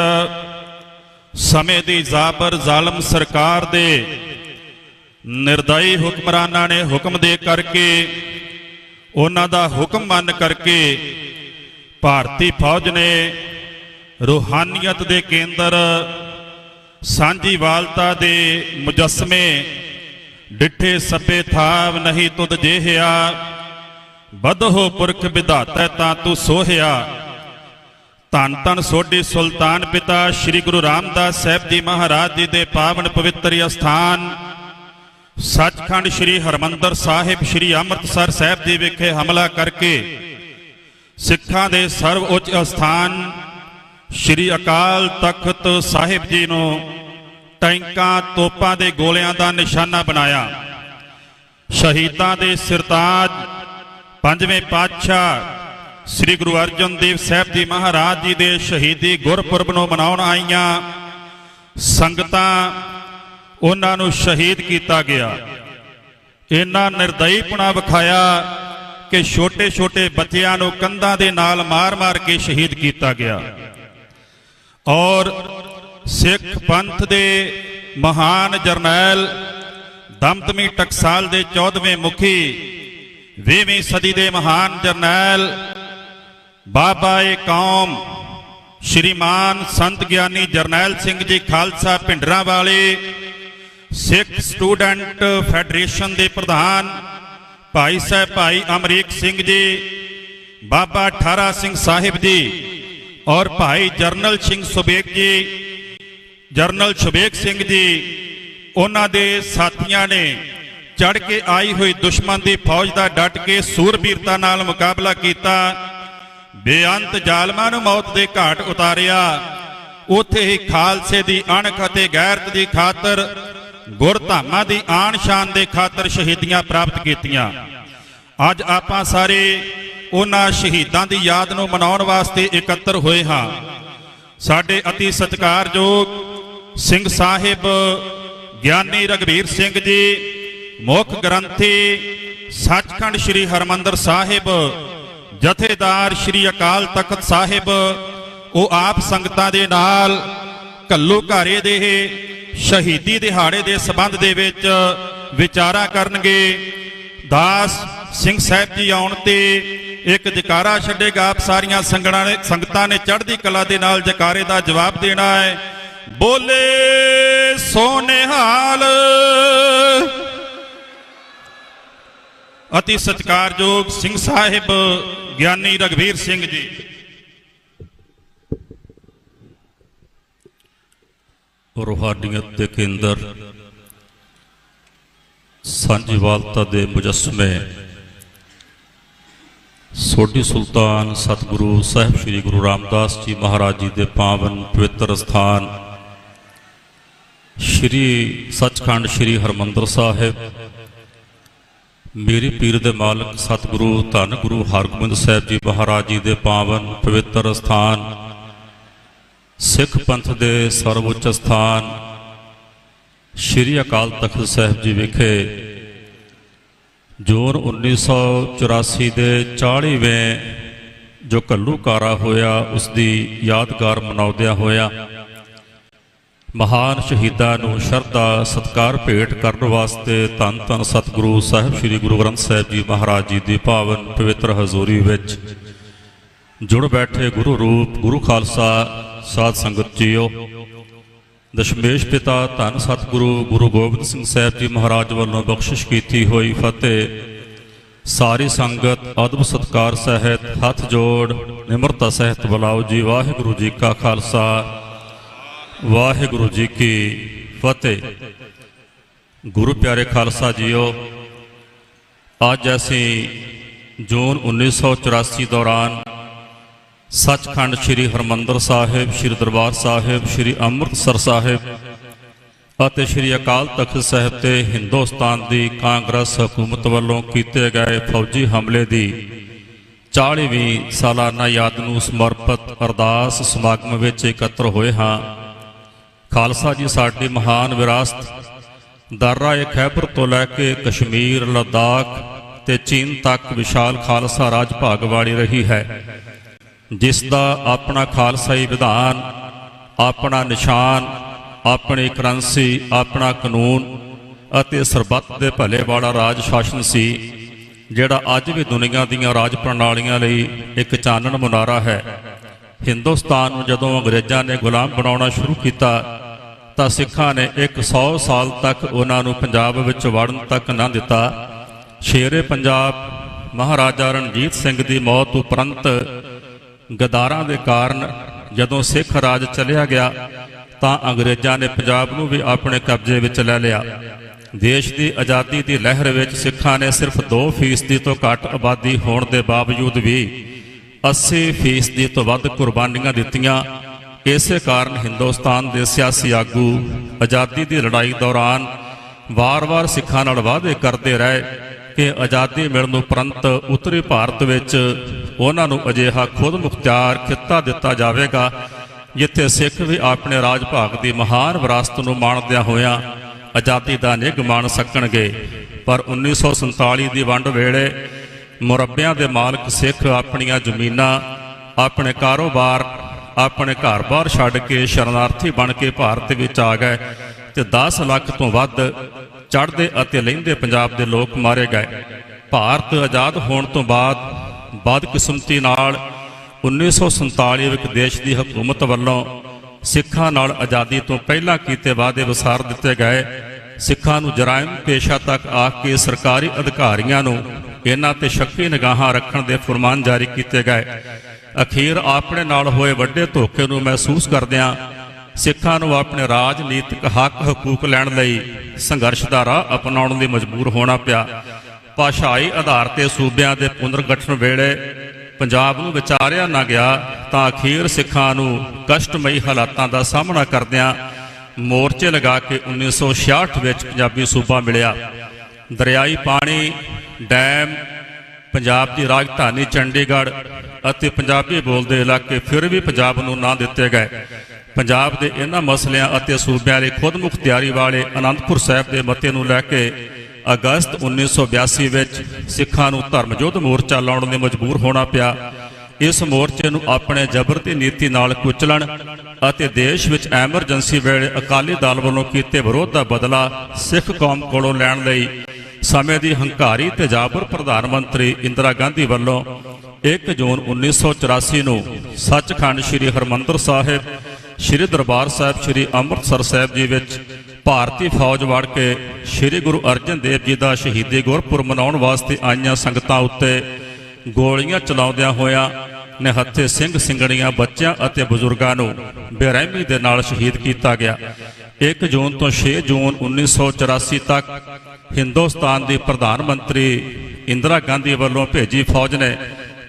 ਸਮੇਂ ਦੀ ਜ਼ਾਬਰ ਜ਼ਾਲਮ ਸਰਕਾਰ ਦੇ ਨਿਰਦਈ ਹੁਕਮਰਾਨਾਂ ਨੇ ਹੁਕਮ ਦੇ ਕਰਕੇ, ਉਹਨਾਂ ਦਾ ਹੁਕਮ ਮੰਨ ਕਰਕੇ ਭਾਰਤੀ ਫੌਜ ਨੇ ਰੂਹਾਨੀਅਤ ਦੇ ਕੇਂਦਰ ਸਾਂਝੀਵਾਲਤਾ ਦੇ ਮੁਜੱਸਮੇ ਡਿੱਠੇ ਸੱਪੇ ਥਾਵ ਨਹੀਂ ਤੁਧ ਜੇਹਿਆ, ਬਦਹੋ ਪੁਰਖ ਵਿਧਾਤਾ ਤਾਂ ਤੂੰ ਸੋਹਿਆ। ਧੰਨ ਧੰਨ ਸੋਢੀ ਸੁਲਤਾਨ ਪਿਤਾ ਸ੍ਰੀ ਗੁਰੂ ਰਾਮਦਾਸ ਸਾਹਿਬ ਜੀ ਮਹਾਰਾਜ ਜੀ ਦੇ ਪਾਵਨ ਪਵਿੱਤਰ ਅਸਥਾਨ ਸੱਚਖੰਡ ਸ੍ਰੀ ਹਰਿਮੰਦਰ ਸਾਹਿਬ ਸ੍ਰੀ ਅੰਮ੍ਰਿਤਸਰ ਸਾਹਿਬ ਜੀ ਵਿਖੇ ਹਮਲਾ ਕਰਕੇ ਸਿੱਖਾਂ ਦੇ ਸਰਵ ਉੱਚ ਅਸਥਾਨ ਸ੍ਰੀ ਅਕਾਲ ਤਖਤ ਸਾਹਿਬ ਜੀ ਨੂੰ ਟੈਂਕਾਂ ਤੋਪਾਂ ਦੇ ਗੋਲਿਆਂ ਦਾ ਨਿਸ਼ਾਨਾ ਬਣਾਇਆ। ਸ਼ਹੀਦਾਂ ਦੇ ਸਿਰਤਾਜ ਪੰਜਵੇਂ ਪਾਤਸ਼ਾਹ ਸ੍ਰੀ ਗੁਰੂ ਅਰਜਨ ਦੇਵ ਸਾਹਿਬ ਜੀ ਮਹਾਰਾਜ ਜੀ ਦੇ ਸ਼ਹੀਦੀ ਗੁਰਪੁਰਬ ਨੂੰ ਮਨਾਉਣ ਆਈਆਂ ਸੰਗਤਾਂ, ਉਹਨਾਂ ਨੂੰ ਸ਼ਹੀਦ ਕੀਤਾ ਗਿਆ। ਇਹਨਾਂ ਨਿਰਦਈਪੁਣਾ ਵਿਖਾਇਆ ਕਿ ਛੋਟੇ ਛੋਟੇ ਬੱਚਿਆਂ ਨੂੰ ਕੰਧਾਂ ਦੇ ਨਾਲ ਮਾਰ-ਮਾਰ ਕੇ ਸ਼ਹੀਦ ਕੀਤਾ ਗਿਆ। ਔਰ ਸਿੱਖ ਪੰਥ ਦੇ ਮਹਾਨ ਜਰਨੈਲ ਦਮਦਮੀ ਟਕਸਾਲ ਦੇ 14ਵੇਂ ਮੁਖੀ 20ਵੀਂ ਸਦੀ ਦੇ ਮਹਾਨ ਜਰਨੈਲ ਬਾਬਾ ਏ ਕੌਮ ਸ਼੍ਰੀਮਾਨ ਸੰਤ ਗਿਆਨੀ ਜਰਨੈਲ ਸਿੰਘ ਜੀ ਖਾਲਸਾ ਭਿੰਡਰਾਂ ਵਾਲੇ, ਸਿੱਖ ਸਟੂਡੈਂਟ ਫੈਡਰੇਸ਼ਨ ਦੇ ਪ੍ਰਧਾਨ ਭਾਈ ਸਾਹਿਬ ਭਾਈ ਅਮਰੀਕ ਸਿੰਘ ਜੀ, ਬਾਬਾ ਠਾਰਾ ਸਿੰਘ ਸਾਹਿਬ ਜੀ ਔਰ ਭਾਈ ਜਰਨਲ ਸਿੰਘ ਸੁਬੇਗ ਜੀ, ਜਰਨਲ ਸੁਬੇਗ ਸਿੰਘ ਜੀ, ਉਹਨਾਂ ਦੇ ਸਾਥੀਆਂ ਨੇ ਚੜ ਕੇ ਆਈ ਹੋਈ ਦੁਸ਼ਮਣ ਦੀ ਫੌਜ ਦਾ ਡਟ ਕੇ ਸੂਰਬੀਰਤਾ ਨਾਲ ਮੁਕਾਬਲਾ ਕੀਤਾ। ਬੇਅੰਤ ਜ਼ਾਲਮਾਂ ਨੂੰ ਮੌਤ ਦੇ ਘਾਟ ਉਤਾਰਿਆ। ਉੱਥੇ ਹੀ ਖਾਲਸੇ ਦੀ ਅਣਖ ਅਤੇ ਗੈਰਤ ਦੀ ਖਾਤਰ, ਗੁਰਧਾਮਾਂ ਦੀ ਆਨ ਸ਼ਾਨ ਦੇ ਖਾਤਰ ਸ਼ਹੀਦੀਆਂ ਪ੍ਰਾਪਤ ਕੀਤੀਆਂ। ਅੱਜ ਆਪਾਂ ਸਾਰੇ ਉਹਨਾਂ ਸ਼ਹੀਦਾਂ ਦੀ ਯਾਦ ਨੂੰ ਮਨਾਉਣ ਵਾਸਤੇ ਇਕੱਤਰ ਹੋਏ ਹਾਂ। ਸਾਡੇ ਅਤੀ ਸਤਿਕਾਰਯੋਗ ਸਿੰਘ ਸਾਹਿਬ ਗਿਆਨੀ ਰਘਬੀਰ ਸਿੰਘ ਜੀ, ਮੁੱਖ ਗ੍ਰੰਥੀ ਸੱਚਖੰਡ ਸ੍ਰੀ ਹਰਿਮੰਦਰ ਸਾਹਿਬ, ਜਥੇਦਾਰ ਸ੍ਰੀ ਅਕਾਲ ਤਖਤ ਸਾਹਿਬ, ਉਹ ਆਪ ਸੰਗਤਾਂ ਦੇ ਨਾਲ ਘੱਲੂਘਾਰੇ ਦੇ ਸ਼ਹੀਦੀ ਦਿਹਾੜੇ ਦੇ ਸੰਬੰਧ ਦੇ ਵਿੱਚ ਵਿਚਾਰਾਂ ਕਰਨਗੇ। ਦਾਸ ਸਿੰਘ ਸਾਹਿਬ ਜੀ ਆਉਣ ਤੇ ਇੱਕ ਜਕਾਰਾ ਛੱਡੇਗਾ। ਆਪ ਸਾਰੀਆਂ ਸੰਗਤਾਂ ਨੇ ਚੜ੍ਹਦੀ ਕਲਾ ਦੇ ਨਾਲ ਜਕਾਰੇ ਦਾ ਜਵਾਬ ਦੇਣਾ ਹੈ। ਬੋਲੇ ਸੋ ਨਿਹਾਲ। ਅਤੀ ਸਤਿਕਾਰਯੋਗ ਸਿੰਘ ਸਾਹਿਬ ਗਿਆਨੀ ਰਘਬੀਰ ਸਿੰਘ ਜੀ। ਰੂਹਾਨੀਅਤ ਦੇ ਕੇਂਦਰ ਸਾਂਝੀਵਾਲਤਾ ਦੇ ਮੁਜੱਸਮੇ ਸੋਢੀ ਸੁਲਤਾਨ ਸਤਿਗੁਰੂ ਸਾਹਿਬ ਸ੍ਰੀ ਗੁਰੂ ਰਾਮਦਾਸ ਜੀ ਮਹਾਰਾਜ ਜੀ ਦੇ ਪਾਵਨ ਪਵਿੱਤਰ ਸਥਾਨ ਸ਼੍ਰੀ ਸੱਚਖੰਡ ਸ਼੍ਰੀ ਹਰਿਮੰਦਰ ਸਾਹਿਬ, ਮੇਰੇ ਪੀਰ ਦੇ ਮਾਲਕ ਸਤਿਗੁਰੂ ਧੰਨ ਗੁਰੂ ਹਰਗੋਬਿੰਦ ਸਾਹਿਬ ਜੀ ਮਹਾਰਾਜ ਜੀ ਦੇ ਪਾਵਨ ਪਵਿੱਤਰ ਸਥਾਨ, ਸਿੱਖ ਪੰਥ ਦੇ ਸਰਵਉੱਚ ਸਥਾਨ ਸ਼੍ਰੀ ਅਕਾਲ ਤਖਤ ਸਾਹਿਬ ਜੀ ਵਿਖੇ ਜੂਨ 1984 ਦੇ 40ਵੇਂ ਜੋ ਘੱਲੂਘਾਰਾ ਹੋਇਆ, ਉਸ ਦੀ ਯਾਦਗਾਰ ਮਨਾਉਂਦਿਆਂ ਹੋਇਆ ਮਹਾਨ ਸ਼ਹੀਦਾਂ ਨੂੰ ਸ਼ਰਧਾ ਸਤਿਕਾਰ ਭੇਟ ਕਰਨ ਵਾਸਤੇ ਧੰਨ ਧੰਨ ਸਤਿਗੁਰੂ ਸਾਹਿਬ ਸ੍ਰੀ ਗੁਰੂ ਗ੍ਰੰਥ ਸਾਹਿਬ ਜੀ ਮਹਾਰਾਜ ਜੀ ਦੀ ਪਾਵਨ ਪਵਿੱਤਰ ਹਜ਼ੂਰੀ ਵਿੱਚ ਜੁੜ ਬੈਠੇ ਗੁਰੂ ਰੂਪ ਗੁਰੂ ਖਾਲਸਾ ਸਾਧ ਸੰਗਤ ਜੀਓ। ਦਸ਼ਮੇਸ਼ ਪਿਤਾ ਧੰਨ ਸਤਿਗੁਰੂ ਗੁਰੂ ਗੋਬਿੰਦ ਸਿੰਘ ਸਾਹਿਬ ਜੀ ਮਹਾਰਾਜ ਵੱਲੋਂ ਬਖਸ਼ਿਸ਼ ਕੀਤੀ ਹੋਈ ਫਤਿਹ ਸਾਰੀ ਸੰਗਤ ਅਦਬ ਸਤਿਕਾਰ ਸਹਿਤ ਹੱਥ ਜੋੜ ਨਿਮਰਤਾ ਸਹਿਤ ਬੁਲਾਓ ਜੀ। ਵਾਹਿਗੁਰੂ ਜੀ ਕਾ ਖਾਲਸਾ, ਵਾਹਿਗੁਰੂ ਜੀ ਕੀ ਫਤਿਹ। ਗੁਰੂ ਪਿਆਰੇ ਖਾਲਸਾ ਜੀਓ, ਅੱਜ ਅਸੀਂ ਜੂਨ 1984 ਦੌਰਾਨ ਸੱਚਖੰਡ ਸ੍ਰੀ ਹਰਿਮੰਦਰ ਸਾਹਿਬ, ਸ੍ਰੀ ਦਰਬਾਰ ਸਾਹਿਬ, ਸ੍ਰੀ ਅੰਮ੍ਰਿਤਸਰ ਸਾਹਿਬ ਅਤੇ ਸ੍ਰੀ ਅਕਾਲ ਤਖਤ ਸਾਹਿਬ ਤੇ ਹਿੰਦੁਸਤਾਨ ਦੀ ਕਾਂਗਰਸ ਹਕੂਮਤ ਵੱਲੋਂ ਕੀਤੇ ਗਏ ਫੌਜੀ ਹਮਲੇ ਦੀ 40ਵੀਂ ਸਾਲਾਨਾ ਯਾਦ ਨੂੰ ਸਮਰਪਿਤ ਅਰਦਾਸ ਸਮਾਗਮ ਵਿੱਚ ਇਕੱਤਰ ਹੋਏ ਹਾਂ। ਖਾਲਸਾ ਜੀ ਸਾਡੀ ਮਹਾਨ ਵਿਰਾਸਤ ਦਰਿਆ ਖੈਬਰ ਤੋਂ ਲੈ ਕੇ ਕਸ਼ਮੀਰ, ਲੱਦਾਖ ਤੇ ਚੀਨ ਤੱਕ ਵਿਸ਼ਾਲ ਖਾਲਸਾ ਰਾਜ ਭਾਗ ਵਾਲੀ ਰਹੀ ਹੈ, ਜਿਸ ਦਾ ਆਪਣਾ ਖਾਲਸਾਈ ਵਿਧਾਨ, ਆਪਣਾ ਨਿਸ਼ਾਨ, ਆਪਣੀ ਕਰੰਸੀ, ਆਪਣਾ ਕਾਨੂੰਨ ਅਤੇ ਸਰਬੱਤ ਦੇ ਭਲੇ ਵਾਲਾ ਰਾਜ ਸ਼ਾਸਨ ਸੀ, ਜਿਹੜਾ ਅੱਜ ਵੀ ਦੁਨੀਆ ਦੀਆਂ ਰਾਜ ਪ੍ਰਣਾਲੀਆਂ ਲਈ ਇੱਕ ਚਾਨਣ ਮੁਨਾਰਾ ਹੈ। ਹਿੰਦੁਸਤਾਨ ਨੂੰ ਜਦੋਂ ਅੰਗਰੇਜ਼ਾਂ ਨੇ ਗੁਲਾਮ ਬਣਾਉਣਾ ਸ਼ੁਰੂ ਕੀਤਾ ਤਾਂ ਸਿੱਖਾਂ ਨੇ 100 ਸਾਲ ਤੱਕ ਉਹਨਾਂ ਨੂੰ ਪੰਜਾਬ ਵਿੱਚ ਵੜਨ ਤੱਕ ਨਾ ਦਿੱਤਾ। ਸ਼ੇਰੇ ਪੰਜਾਬ ਮਹਾਰਾਜਾ ਰਣਜੀਤ ਸਿੰਘ ਦੀ ਮੌਤ ਉਪਰੰਤ ਗਦਾਰਾਂ ਦੇ ਕਾਰਨ ਜਦੋਂ ਸਿੱਖ ਰਾਜ ਚਲਿਆ ਗਿਆ ਤਾਂ ਅੰਗਰੇਜ਼ਾਂ ਨੇ ਪੰਜਾਬ ਨੂੰ ਵੀ ਆਪਣੇ ਕਬਜ਼ੇ ਵਿੱਚ ਲੈ ਲਿਆ। ਦੇਸ਼ ਦੀ ਆਜ਼ਾਦੀ ਦੀ ਲਹਿਰ ਵਿੱਚ ਸਿੱਖਾਂ ਨੇ ਸਿਰਫ 2% ਤੋਂ ਘੱਟ ਆਬਾਦੀ ਹੋਣ ਦੇ ਬਾਵਜੂਦ ਵੀ 80% ਤੋਂ ਵੱਧ ਕੁਰਬਾਨੀਆਂ ਦਿੱਤੀਆਂ। ਇਸੇ ਕਾਰਨ ਹਿੰਦੁਸਤਾਨ ਦੇ ਸਿਆਸੀ ਆਗੂ ਆਜ਼ਾਦੀ ਦੀ ਲੜਾਈ ਦੌਰਾਨ ਵਾਰ-ਵਾਰ ਸਿੱਖਾਂ ਨਾਲ ਵਾਅਦੇ ਕਰਦੇ ਰਹੇ ਕਿ ਆਜ਼ਾਦੀ ਮਿਲਣ ਉਪਰੰਤ ਉੱਤਰੀ ਭਾਰਤ ਵਿੱਚ ਉਹਨਾਂ ਨੂੰ ਅਜਿਹਾ ਖੁਦ ਮੁਖਤਿਆਰ ਖਿੱਤਾ ਦਿੱਤਾ ਜਾਵੇਗਾ ਜਿੱਥੇ ਸਿੱਖ ਵੀ ਆਪਣੇ ਰਾਜ ਭਾਗ ਦੀ ਮਹਾਨ ਵਿਰਾਸਤ ਨੂੰ ਮਾਣਦਿਆਂ ਹੋਇਆਂ ਆਜ਼ਾਦੀ ਦਾ ਨਿੱਘ ਮਾਣ ਸਕਣਗੇ। ਪਰ 1947 ਦੀ ਵੰਡ ਵੇਲੇ ਮੁਰੱਬਿਆਂ ਦੇ ਮਾਲਕ ਸਿੱਖ ਆਪਣੀਆਂ ਜ਼ਮੀਨਾਂ, ਆਪਣੇ ਕਾਰੋਬਾਰ, ਆਪਣੇ ਘਰ-ਬਾਰ ਛੱਡ ਕੇ ਸ਼ਰਨਾਰਥੀ ਬਣ ਕੇ ਭਾਰਤ ਵਿੱਚ ਆ ਗਏ ਤੇ 10 ਲੱਖ ਤੋਂ ਵੱਧ ਚੜ੍ਹਦੇ ਅਤੇ ਲਹਿੰਦੇ ਪੰਜਾਬ ਦੇ ਲੋਕ ਮਾਰੇ ਗਏ। ਭਾਰਤ ਆਜ਼ਾਦ ਹੋਣ ਤੋਂ ਬਾਅਦ ਬਦਕਿਸਮਤੀ ਨਾਲ 1947 ਵਿੱਚ ਦੇਸ਼ ਦੀ ਹਕੂਮਤ ਵੱਲੋਂ ਸਿੱਖਾਂ ਨਾਲ ਆਜ਼ਾਦੀ ਤੋਂ ਪਹਿਲਾਂ ਕੀਤੇ ਵਾਅਦੇ ਵਿਸਾਰ ਦਿੱਤੇ ਗਏ। ਸਿੱਖਾਂ ਨੂੰ ਜਰਾਇਮ ਪੇਸ਼ਾ ਤੱਕ ਆ ਕੇ ਸਰਕਾਰੀ ਅਧਿਕਾਰੀਆਂ ਨੂੰ ਇਹਨਾਂ ਤੇ ਸ਼ੱਕੀ ਨਿਗਾਹਾਂ ਰੱਖਣ ਦੇ ਫਰਮਾਨ ਜਾਰੀ ਕੀਤੇ ਗਏ। ਅਖੀਰ ਆਪਣੇ ਨਾਲ ਹੋਏ ਵੱਡੇ ਧੋਖੇ ਨੂੰ ਮਹਿਸੂਸ ਕਰਦਿਆਂ ਸਿੱਖਾਂ ਨੂੰ ਆਪਣੇ ਰਾਜਨੀਤਿਕ ਹੱਕ ਹਕੂਕ ਲੈਣ ਲਈ ਸੰਘਰਸ਼ ਦਾ ਰਾਹ ਅਪਣਾਉਣ ਲਈ ਮਜਬੂਰ ਹੋਣਾ ਪਿਆ। ਭਾਸ਼ਾਈ ਆਧਾਰ ਤੇ ਸੂਬਿਆਂ ਦੇ ਪੁਨਰਗਠਨ ਵੇਲੇ ਪੰਜਾਬ ਨੂੰ ਵਿਚਾਰਿਆ ਨਾ ਗਿਆ ਤਾਂ ਅਖੀਰ ਸਿੱਖਾਂ ਨੂੰ ਕਸ਼ਟਮਈ ਹਾਲਾਤਾਂ ਦਾ ਸਾਹਮਣਾ ਕਰਦਿਆਂ ਮੋਰਚੇ ਲਗਾ ਕੇ 1966 ਵਿੱਚ ਪੰਜਾਬੀ ਸੂਬਾ ਮਿਲਿਆ। ਦਰਿਆਈ ਪਾਣੀ, ਡੈਮ, ਪੰਜਾਬ ਦੀ ਰਾਜਧਾਨੀ ਚੰਡੀਗੜ੍ਹ ਅਤੇ ਪੰਜਾਬੀ ਬੋਲਦੇ ਇਲਾਕੇ ਫਿਰ ਵੀ ਪੰਜਾਬ ਨੂੰ ਨਾ ਦਿੱਤੇ ਗਏ। ਪੰਜਾਬ ਦੇ ਇਹਨਾਂ ਮਸਲਿਆਂ ਅਤੇ ਸੂਬਿਆਂ ਲਈ ਖੁਦ ਮੁਖਤਿਆਰੀ ਵਾਲੇ ਅਨੰਦਪੁਰ ਸਾਹਿਬ ਦੇ ਮਤੇ ਨੂੰ ਲੈ ਕੇ ਅਗਸਤ 1982 ਵਿੱਚ ਸਿੱਖਾਂ ਨੂੰ ਧਰਮਯੁੱਧ ਮੋਰਚਾ ਲਾਉਣ ਲਈ ਮਜਬੂਰ ਹੋਣਾ ਪਿਆ। ਇਸ ਮੋਰਚੇ ਨੂੰ ਆਪਣੇ ਜ਼ਬਰ ਦੀ ਨੀਤੀ ਨਾਲ ਕੁਚਲਣ ਅਤੇ ਦੇਸ਼ ਵਿੱਚ ਐਮਰਜੈਂਸੀ ਵੇਲੇ ਅਕਾਲੀ ਦਲ ਵੱਲੋਂ ਕੀਤੇ ਵਿਰੋਧ ਦਾ ਬਦਲਾ ਸਿੱਖ ਕੌਮ ਕੋਲੋਂ ਲੈਣ ਲਈ ਸਮੇਂ ਦੀ ਹੰਕਾਰੀ ਤੇ ਜਾਬਰ ਪ੍ਰਧਾਨ ਮੰਤਰੀ ਇੰਦਰਾ ਗਾਂਧੀ ਵੱਲੋਂ 1 ਜੂਨ 1984 ਨੂੰ ਸੱਚਖੰਡ ਸ੍ਰੀ ਹਰਿਮੰਦਰ ਸਾਹਿਬ, ਸ੍ਰੀ ਦਰਬਾਰ ਸਾਹਿਬ, ਸ੍ਰੀ ਅੰਮ੍ਰਿਤਸਰ ਸਾਹਿਬ ਜੀ ਵਿੱਚ ਭਾਰਤੀ ਫੌਜ ਵੜ ਕੇ ਸ੍ਰੀ ਗੁਰੂ ਅਰਜਨ ਦੇਵ ਜੀ ਦਾ ਸ਼ਹੀਦੀ ਗੁਰਪੁਰਬ ਮਨਾਉਣ ਵਾਸਤੇ ਆਈਆਂ ਸੰਗਤਾਂ ਉੱਤੇ ਗੋਲੀਆਂ ਚਲਾਉਂਦਿਆਂ ਹੋਇਆਂ ਨਿਹੱਥੇ ਸਿੰਘ ਸਿੰਘਣੀਆਂ, ਬੱਚਿਆਂ ਅਤੇ ਬਜ਼ੁਰਗਾਂ ਨੂੰ ਬੇਰਹਿਮੀ ਦੇ ਨਾਲ ਸ਼ਹੀਦ ਕੀਤਾ ਗਿਆ। 1 ਜੂਨ ਤੋਂ 6 ਜੂਨ 1984 ਤੱਕ ਹਿੰਦੁਸਤਾਨ ਦੀ ਪ੍ਰਧਾਨ ਮੰਤਰੀ ਇੰਦਰਾ ਗਾਂਧੀ ਵੱਲੋਂ ਭੇਜੀ ਫੌਜ ਨੇ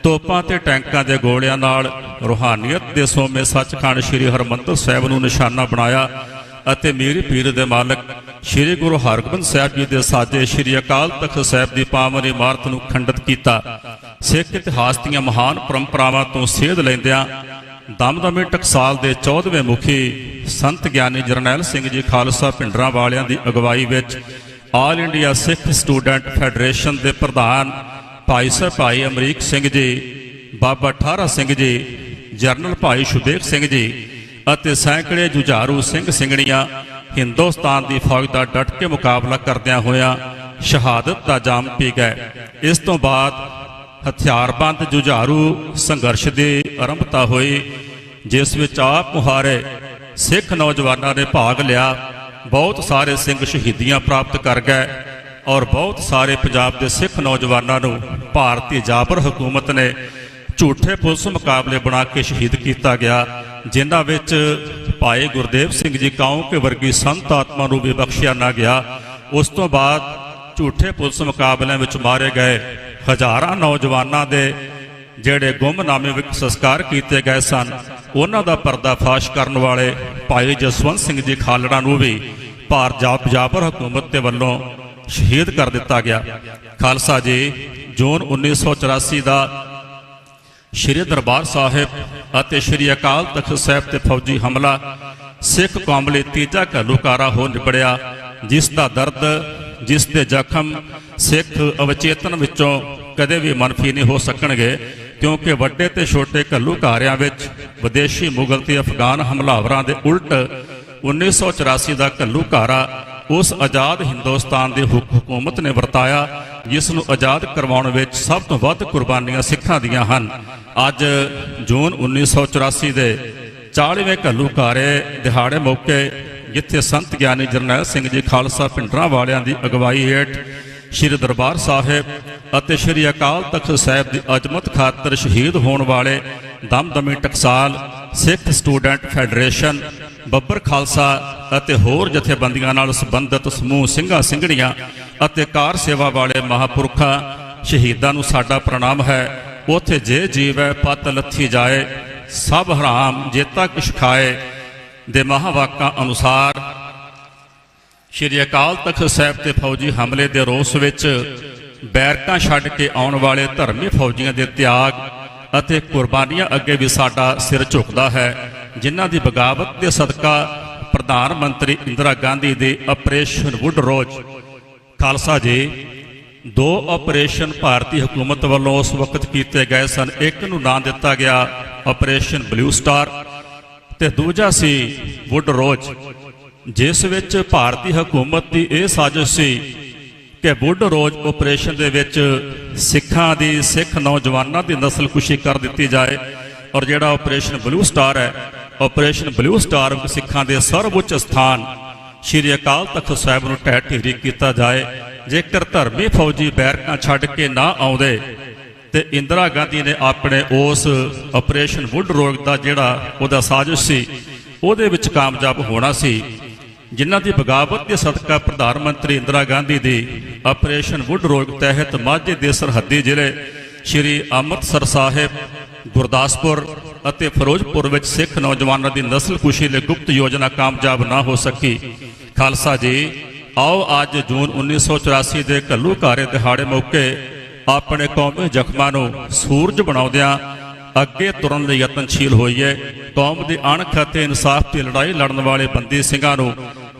ਤੋਪਾਂ ਤੇ ਟੈਂਕਾਂ ਦੇ ਗੋਲਿਆਂ ਨਾਲ ਰੂਹਾਨੀਅਤ ਦੇ ਸੋਮੇ ਸੱਚਖੰਡ ਸ੍ਰੀ ਹਰਿਮੰਦਰ ਸਾਹਿਬ ਨੂੰ ਨਿਸ਼ਾਨਾ ਬਣਾਇਆ ਅਤੇ ਮੀਰ ਪੀਰ ਦੇ ਮਾਲਕ ਸ੍ਰੀ ਗੁਰੂ ਹਰਗੋਬਿੰਦ ਸਾਹਿਬ ਜੀ ਦੇ ਸਾਜੇ ਸ੍ਰੀ ਅਕਾਲ ਤਖਤ ਸਾਹਿਬ ਦੀ ਪਾਵਨ ਇਮਾਰਤ ਨੂੰ ਖੰਡਿਤ ਕੀਤਾ। ਸਿੱਖ ਇਤਿਹਾਸ ਦੀਆਂ ਮਹਾਨ ਪਰੰਪਰਾਵਾਂ ਤੋਂ ਸੇਧ ਲੈਂਦਿਆਂ ਦਮਦਮੇ ਟਕਸਾਲ ਦੇ 14ਵੇਂ ਮੁਖੀ ਸੰਤ ਗਿਆਨੀ ਜਰਨੈਲ ਸਿੰਘ ਜੀ ਖਾਲਸਾ ਭਿੰਡਰਾਂ ਵਾਲਿਆਂ ਦੀ ਅਗਵਾਈ ਵਿੱਚ ਆਲ ਇੰਡੀਆ ਸਿੱਖ ਸਟੂਡੈਂਟ ਫੈਡਰੇਸ਼ਨ ਦੇ ਪ੍ਰਧਾਨ ਭਾਈ ਸਾਹਿਬ ਭਾਈ ਅਮਰੀਕ ਸਿੰਘ ਜੀ, ਬਾਬਾ ਠਾਰਾ ਸਿੰਘ ਜੀ, ਜਰਨਲ ਭਾਈ ਸ਼ੁਬੇਗ ਸਿੰਘ ਜੀ ਅਤੇ ਸੈਂਕੜੇ ਜੁਝਾਰੂ ਸਿੰਘ ਸਿੰਘਣੀਆਂ ਹਿੰਦੁਸਤਾਨ ਦੀ ਫੌਜ ਦਾ ਡਟ ਕੇ ਮੁਕਾਬਲਾ ਕਰਦਿਆਂ ਹੋਇਆਂ ਸ਼ਹਾਦਤ ਦਾ ਜਾਮ ਪੀ ਗਏ। ਇਸ ਤੋਂ ਬਾਅਦ ਹਥਿਆਰਬੰਦ ਜੁਝਾਰੂ ਸੰਘਰਸ਼ ਦੀ ਆਰੰਭਤਾ ਹੋਈ, ਜਿਸ ਵਿੱਚ ਆਪ ਮੁਹਾਰੇ ਸਿੱਖ ਨੌਜਵਾਨਾਂ ਨੇ ਭਾਗ ਲਿਆ। ਬਹੁਤ ਸਾਰੇ ਸਿੰਘ ਸ਼ਹੀਦੀਆਂ ਪ੍ਰਾਪਤ ਕਰ ਗਏ ਔਰ ਬਹੁਤ ਸਾਰੇ ਪੰਜਾਬ ਦੇ ਸਿੱਖ ਨੌਜਵਾਨਾਂ ਨੂੰ ਭਾਰਤੀ ਜਾਬਰ ਹਕੂਮਤ ਨੇ ਝੂਠੇ ਪੁਲਿਸ ਮੁਕਾਬਲੇ ਬਣਾ ਕੇ ਸ਼ਹੀਦ ਕੀਤਾ ਗਿਆ, ਜਿਨ੍ਹਾਂ ਵਿੱਚ ਭਾਈ ਗੁਰਦੇਵ ਸਿੰਘ ਜੀ ਕਾਉਂਕੇ ਵਰਗੀ ਸੰਤ ਆਤਮਾ ਨੂੰ ਵੀ ਬਖਸ਼ਿਆ ਨਾ ਗਿਆ। ਉਸ ਤੋਂ ਬਾਅਦ ਝੂਠੇ ਪੁਲਿਸ ਮੁਕਾਬਲਿਆਂ ਵਿੱਚ ਮਾਰੇ ਗਏ ਹਜ਼ਾਰਾਂ ਨੌਜਵਾਨਾਂ ਦੇ ਜਿਹੜੇ ਗੁੰਮਨਾਮੇ ਵਿੱਚ ਸੰਸਕਾਰ ਕੀਤੇ ਗਏ ਸਨ, ਉਹਨਾਂ ਦਾ ਪਰਦਾਫਾਸ਼ ਕਰਨ ਵਾਲੇ ਭਾਈ ਜਸਵੰਤ ਸਿੰਘ ਜੀ ਖਾਲੜਾ ਨੂੰ ਵੀ ਭਾਰਤ ਜਾਬਰ ਹਕੂਮਤ ਦੇ ਵੱਲੋਂ ਸ਼ਹੀਦ ਕਰ ਦਿੱਤਾ ਗਿਆ। ਖਾਲਸਾ ਜੀ, ਜੂਨ 1984 ਦਾ ਸ੍ਰੀ ਦਰਬਾਰ ਸਾਹਿਬ ਅਤੇ ਸ੍ਰੀ ਅਕਾਲ ਤਖਤ ਸਾਹਿਬ ਤੇ ਫੌਜੀ ਹਮਲਾ ਸਿੱਖ ਕੌਮ ਲਈ ਤੀਜਾ ਘੱਲੂਕਾਰਾ ਹੋ ਨਿਬੜਿਆ, ਜਿਸ ਦਾ ਦਰਦ, ਜਿਸ ਦੇ ਜ਼ਖਮ ਸਿੱਖ ਅਵਚੇਤਨ ਵਿੱਚੋਂ ਕਦੇ ਵੀ ਮਨਫੀ ਨਹੀਂ ਹੋ ਸਕਣਗੇ, ਕਿਉਂਕਿ ਵੱਡੇ ਤੇ ਛੋਟੇ ਘੱਲੂਕਾਰਿਆਂ ਵਿੱਚ ਵਿਦੇਸ਼ੀ ਮੁਗਲ ਤੇ ਅਫਗਾਨ ਹਮਲਾਵਰਾਂ ਦੇ ਉਲਟ 1984 ਦਾ ਘੱਲੂਕਾਰਾ ਉਸ ਆਜ਼ਾਦ ਹਿੰਦੁਸਤਾਨ ਦੀ ਹਕੂਮਤ ਨੇ ਵਰਤਾਇਆ, ਜਿਸ ਨੂੰ ਆਜ਼ਾਦ ਕਰਵਾਉਣ ਵਿੱਚ ਸਭ ਤੋਂ ਵੱਧ ਕੁਰਬਾਨੀਆਂ ਸਿੱਖਾਂ ਦੀਆਂ ਹਨ। ਅੱਜ ਜੂਨ 1984 ਦੇ 40ਵੇਂ ਘੱਲੂਕਾਰੇ ਦਿਹਾੜੇ ਮੌਕੇ ਜਿੱਥੇ ਸੰਤ ਗਿਆਨੀ ਜਰਨੈਲ ਸਿੰਘ ਜੀ ਖਾਲਸਾ ਭਿੰਡਰਾਂ ਵਾਲਿਆਂ ਦੀ ਅਗਵਾਈ ਹੇਠ ਸ੍ਰੀ ਦਰਬਾਰ ਸਾਹਿਬ ਅਤੇ ਸ੍ਰੀ ਅਕਾਲ ਤਖਤ ਸਾਹਿਬ ਦੀ ਅਜ਼ਮਤ ਖਾਤਰ ਸ਼ਹੀਦ ਹੋਣ ਵਾਲੇ ਦਮਦਮੀ ਟਕਸਾਲ ਸਿੱਖ ਸਟੂਡੈਂਟ ਫੈਡਰੇਸ਼ਨ, ਬੱਬਰ ਖਾਲਸਾ ਅਤੇ ਹੋਰ ਜਥੇਬੰਦੀਆਂ ਨਾਲ ਸੰਬੰਧਿਤ ਸਮੂਹ ਸਿੰਘਾਂ ਸਿੰਘਣੀਆਂ ਅਤੇ ਕਾਰ ਸੇਵਾ ਵਾਲੇ ਮਹਾਂਪੁਰਖਾਂ ਸ਼ਹੀਦਾਂ ਨੂੰ ਸਾਡਾ ਪ੍ਰਣਾਮ ਹੈ। ਉਥੇ ਜੇ ਜੀਵੈ ਪਤ ਲੱਥੀ ਜਾਏ, ਸਭ ਹਰਾਮ ਜੇਤਾ ਕਿਛ ਖਾਏ ਦੇ ਮਹਾਵਾਕਾਂ ਅਨੁਸਾਰ ਸ਼੍ਰੀ ਅਕਾਲ ਤਖਤ ਸਾਹਿਬ ਤੇ ਫੌਜੀ ਹਮਲੇ ਦੇ ਰੋਸ ਵਿੱਚ ਬੈਰਕਾਂ ਛੱਡ ਕੇ ਆਉਣ ਵਾਲੇ ਧਰਮੀ ਫੌਜੀਆਂ ਦੇ ਤਿਆਗ ਅਤੇ ਕੁਰਬਾਨੀਆਂ ਅੱਗੇ ਵੀ ਸਾਡਾ ਸਿਰ ਝੁਕਦਾ ਹੈ, ਜਿਨ੍ਹਾਂ ਦੀ ਬਗਾਵਤ ਦੇ ਸਦਕਾ ਪ੍ਰਧਾਨ ਮੰਤਰੀ ਇੰਦਰਾ ਗਾਂਧੀ ਦੇ ਆਪਰੇਸ਼ਨ ਵੁੱਡ ਰੋਜ਼ ਖਾਲਸਾ ਜੀ 2 ਆਪਰੇਸ਼ਨ ਭਾਰਤੀ ਹਕੂਮਤ ਵੱਲੋਂ ਉਸ ਵਕਤ ਕੀਤੇ ਗਏ ਸਨ। ਇੱਕ ਨੂੰ ਨਾਂ ਦਿੱਤਾ ਗਿਆ ਆਪਰੇਸ਼ਨ ਬਲੂ ਸਟਾਰ ਤੇ ਦੂਜਾ ਸੀ ਵੁੱਡ ਰੋਜ਼, ਜਿਸ ਵਿੱਚ ਭਾਰਤੀ ਹਕੂਮਤ ਦੀ ਇਹ ਸਾਜ਼ਿਸ਼ ਸੀ ਕਿ ਵੁੱਡ ਰੋਜ਼ ਆਪਰੇਸ਼ਨ ਦੇ ਵਿੱਚ ਸਿੱਖਾਂ ਦੀ ਸਿੱਖ ਨੌਜਵਾਨਾਂ ਦੀ ਨਸਲਕੁਸ਼ੀ ਕਰ ਦਿੱਤੀ ਜਾਏ, ਔਰ ਜਿਹੜਾ ਆਪਰੇਸ਼ਨ ਬਲੂ ਸਟਾਰ ਹੈ, ਆਪਰੇਸ਼ਨ ਬਲੂ ਸਟਾਰ ਵਿੱਚ ਸਿੱਖਾਂ ਦੇ ਸਰਵਉੱਚ ਸਥਾਨ ਸ਼੍ਰੀ ਅਕਾਲ ਤਖਤ ਸਾਹਿਬ ਨੂੰ ਢਹਿ ਢੇਰੀ ਕੀਤਾ ਜਾਏ। ਜੇਕਰ ਧਰਮੀ ਫੌਜੀ ਬੈਰਕਾਂ ਛੱਡ ਕੇ ਨਾ ਆਉਂਦੇ ਤੇ ਇੰਦਰਾ ਗਾਂਧੀ ਨੇ ਆਪਣੇ ਉਸ ਆਪਰੇਸ਼ਨ ਵੁੱਡ ਰੋਜ਼ ਦਾ ਜਿਹੜਾ ਉਹਦਾ ਸਾਜ਼ਿਸ਼ ਸੀ ਉਹਦੇ ਵਿੱਚ ਕਾਮਯਾਬ ਹੋਣਾ ਸੀ, ਜਿਨ੍ਹਾਂ ਦੀ ਬਗਾਵਤ ਦੇ ਸਦਕਾ ਪ੍ਰਧਾਨ ਮੰਤਰੀ ਇੰਦਰਾ ਗਾਂਧੀ ਦੀ ਆਪਰੇਸ਼ਨ ਵੁੱਡ ਰੋਜ਼ ਤਹਿਤ ਮਾਝੇ ਦੇ ਸਰਹੱਦੀ ਜ਼ਿਲ੍ਹੇ ਸ਼੍ਰੀ ਅੰਮ੍ਰਿਤਸਰ ਸਾਹਿਬ, ਗੁਰਦਾਸਪੁਰ ਅਤੇ ਫਿਰੋਜ਼ਪੁਰ ਵਿੱਚ ਸਿੱਖ ਨੌਜਵਾਨਾਂ ਦੀ ਨਸਲਕੁਸ਼ੀ ਲਈ ਗੁਪਤ ਯੋਜਨਾ ਕਾਮਯਾਬ ਨਾ ਹੋ ਸਕੀ। ਖਾਲਸਾ ਜੀ, ਆਓ ਅੱਜ ਜੂਨ 1984 ਦੇ ਘੱਲੂਘਾਰੇ ਦਿਹਾੜੇ ਮੌਕੇ ਆਪਣੇ ਕੌਮੀ ਜ਼ਖਮਾਂ ਨੂੰ ਸੂਰਜ ਬਣਾਉਂਦਿਆਂ ਅੱਗੇ ਤੁਰਨ ਲਈ ਯਤਨਸ਼ੀਲ ਹੋਈਏ। ਕੌਮ ਦੀ ਅਣਖ ਅਤੇ ਇਨਸਾਫ ਦੀ ਲੜਾਈ ਲੜਨ ਵਾਲੇ ਬੰਦੀ ਸਿੰਘਾਂ ਨੂੰ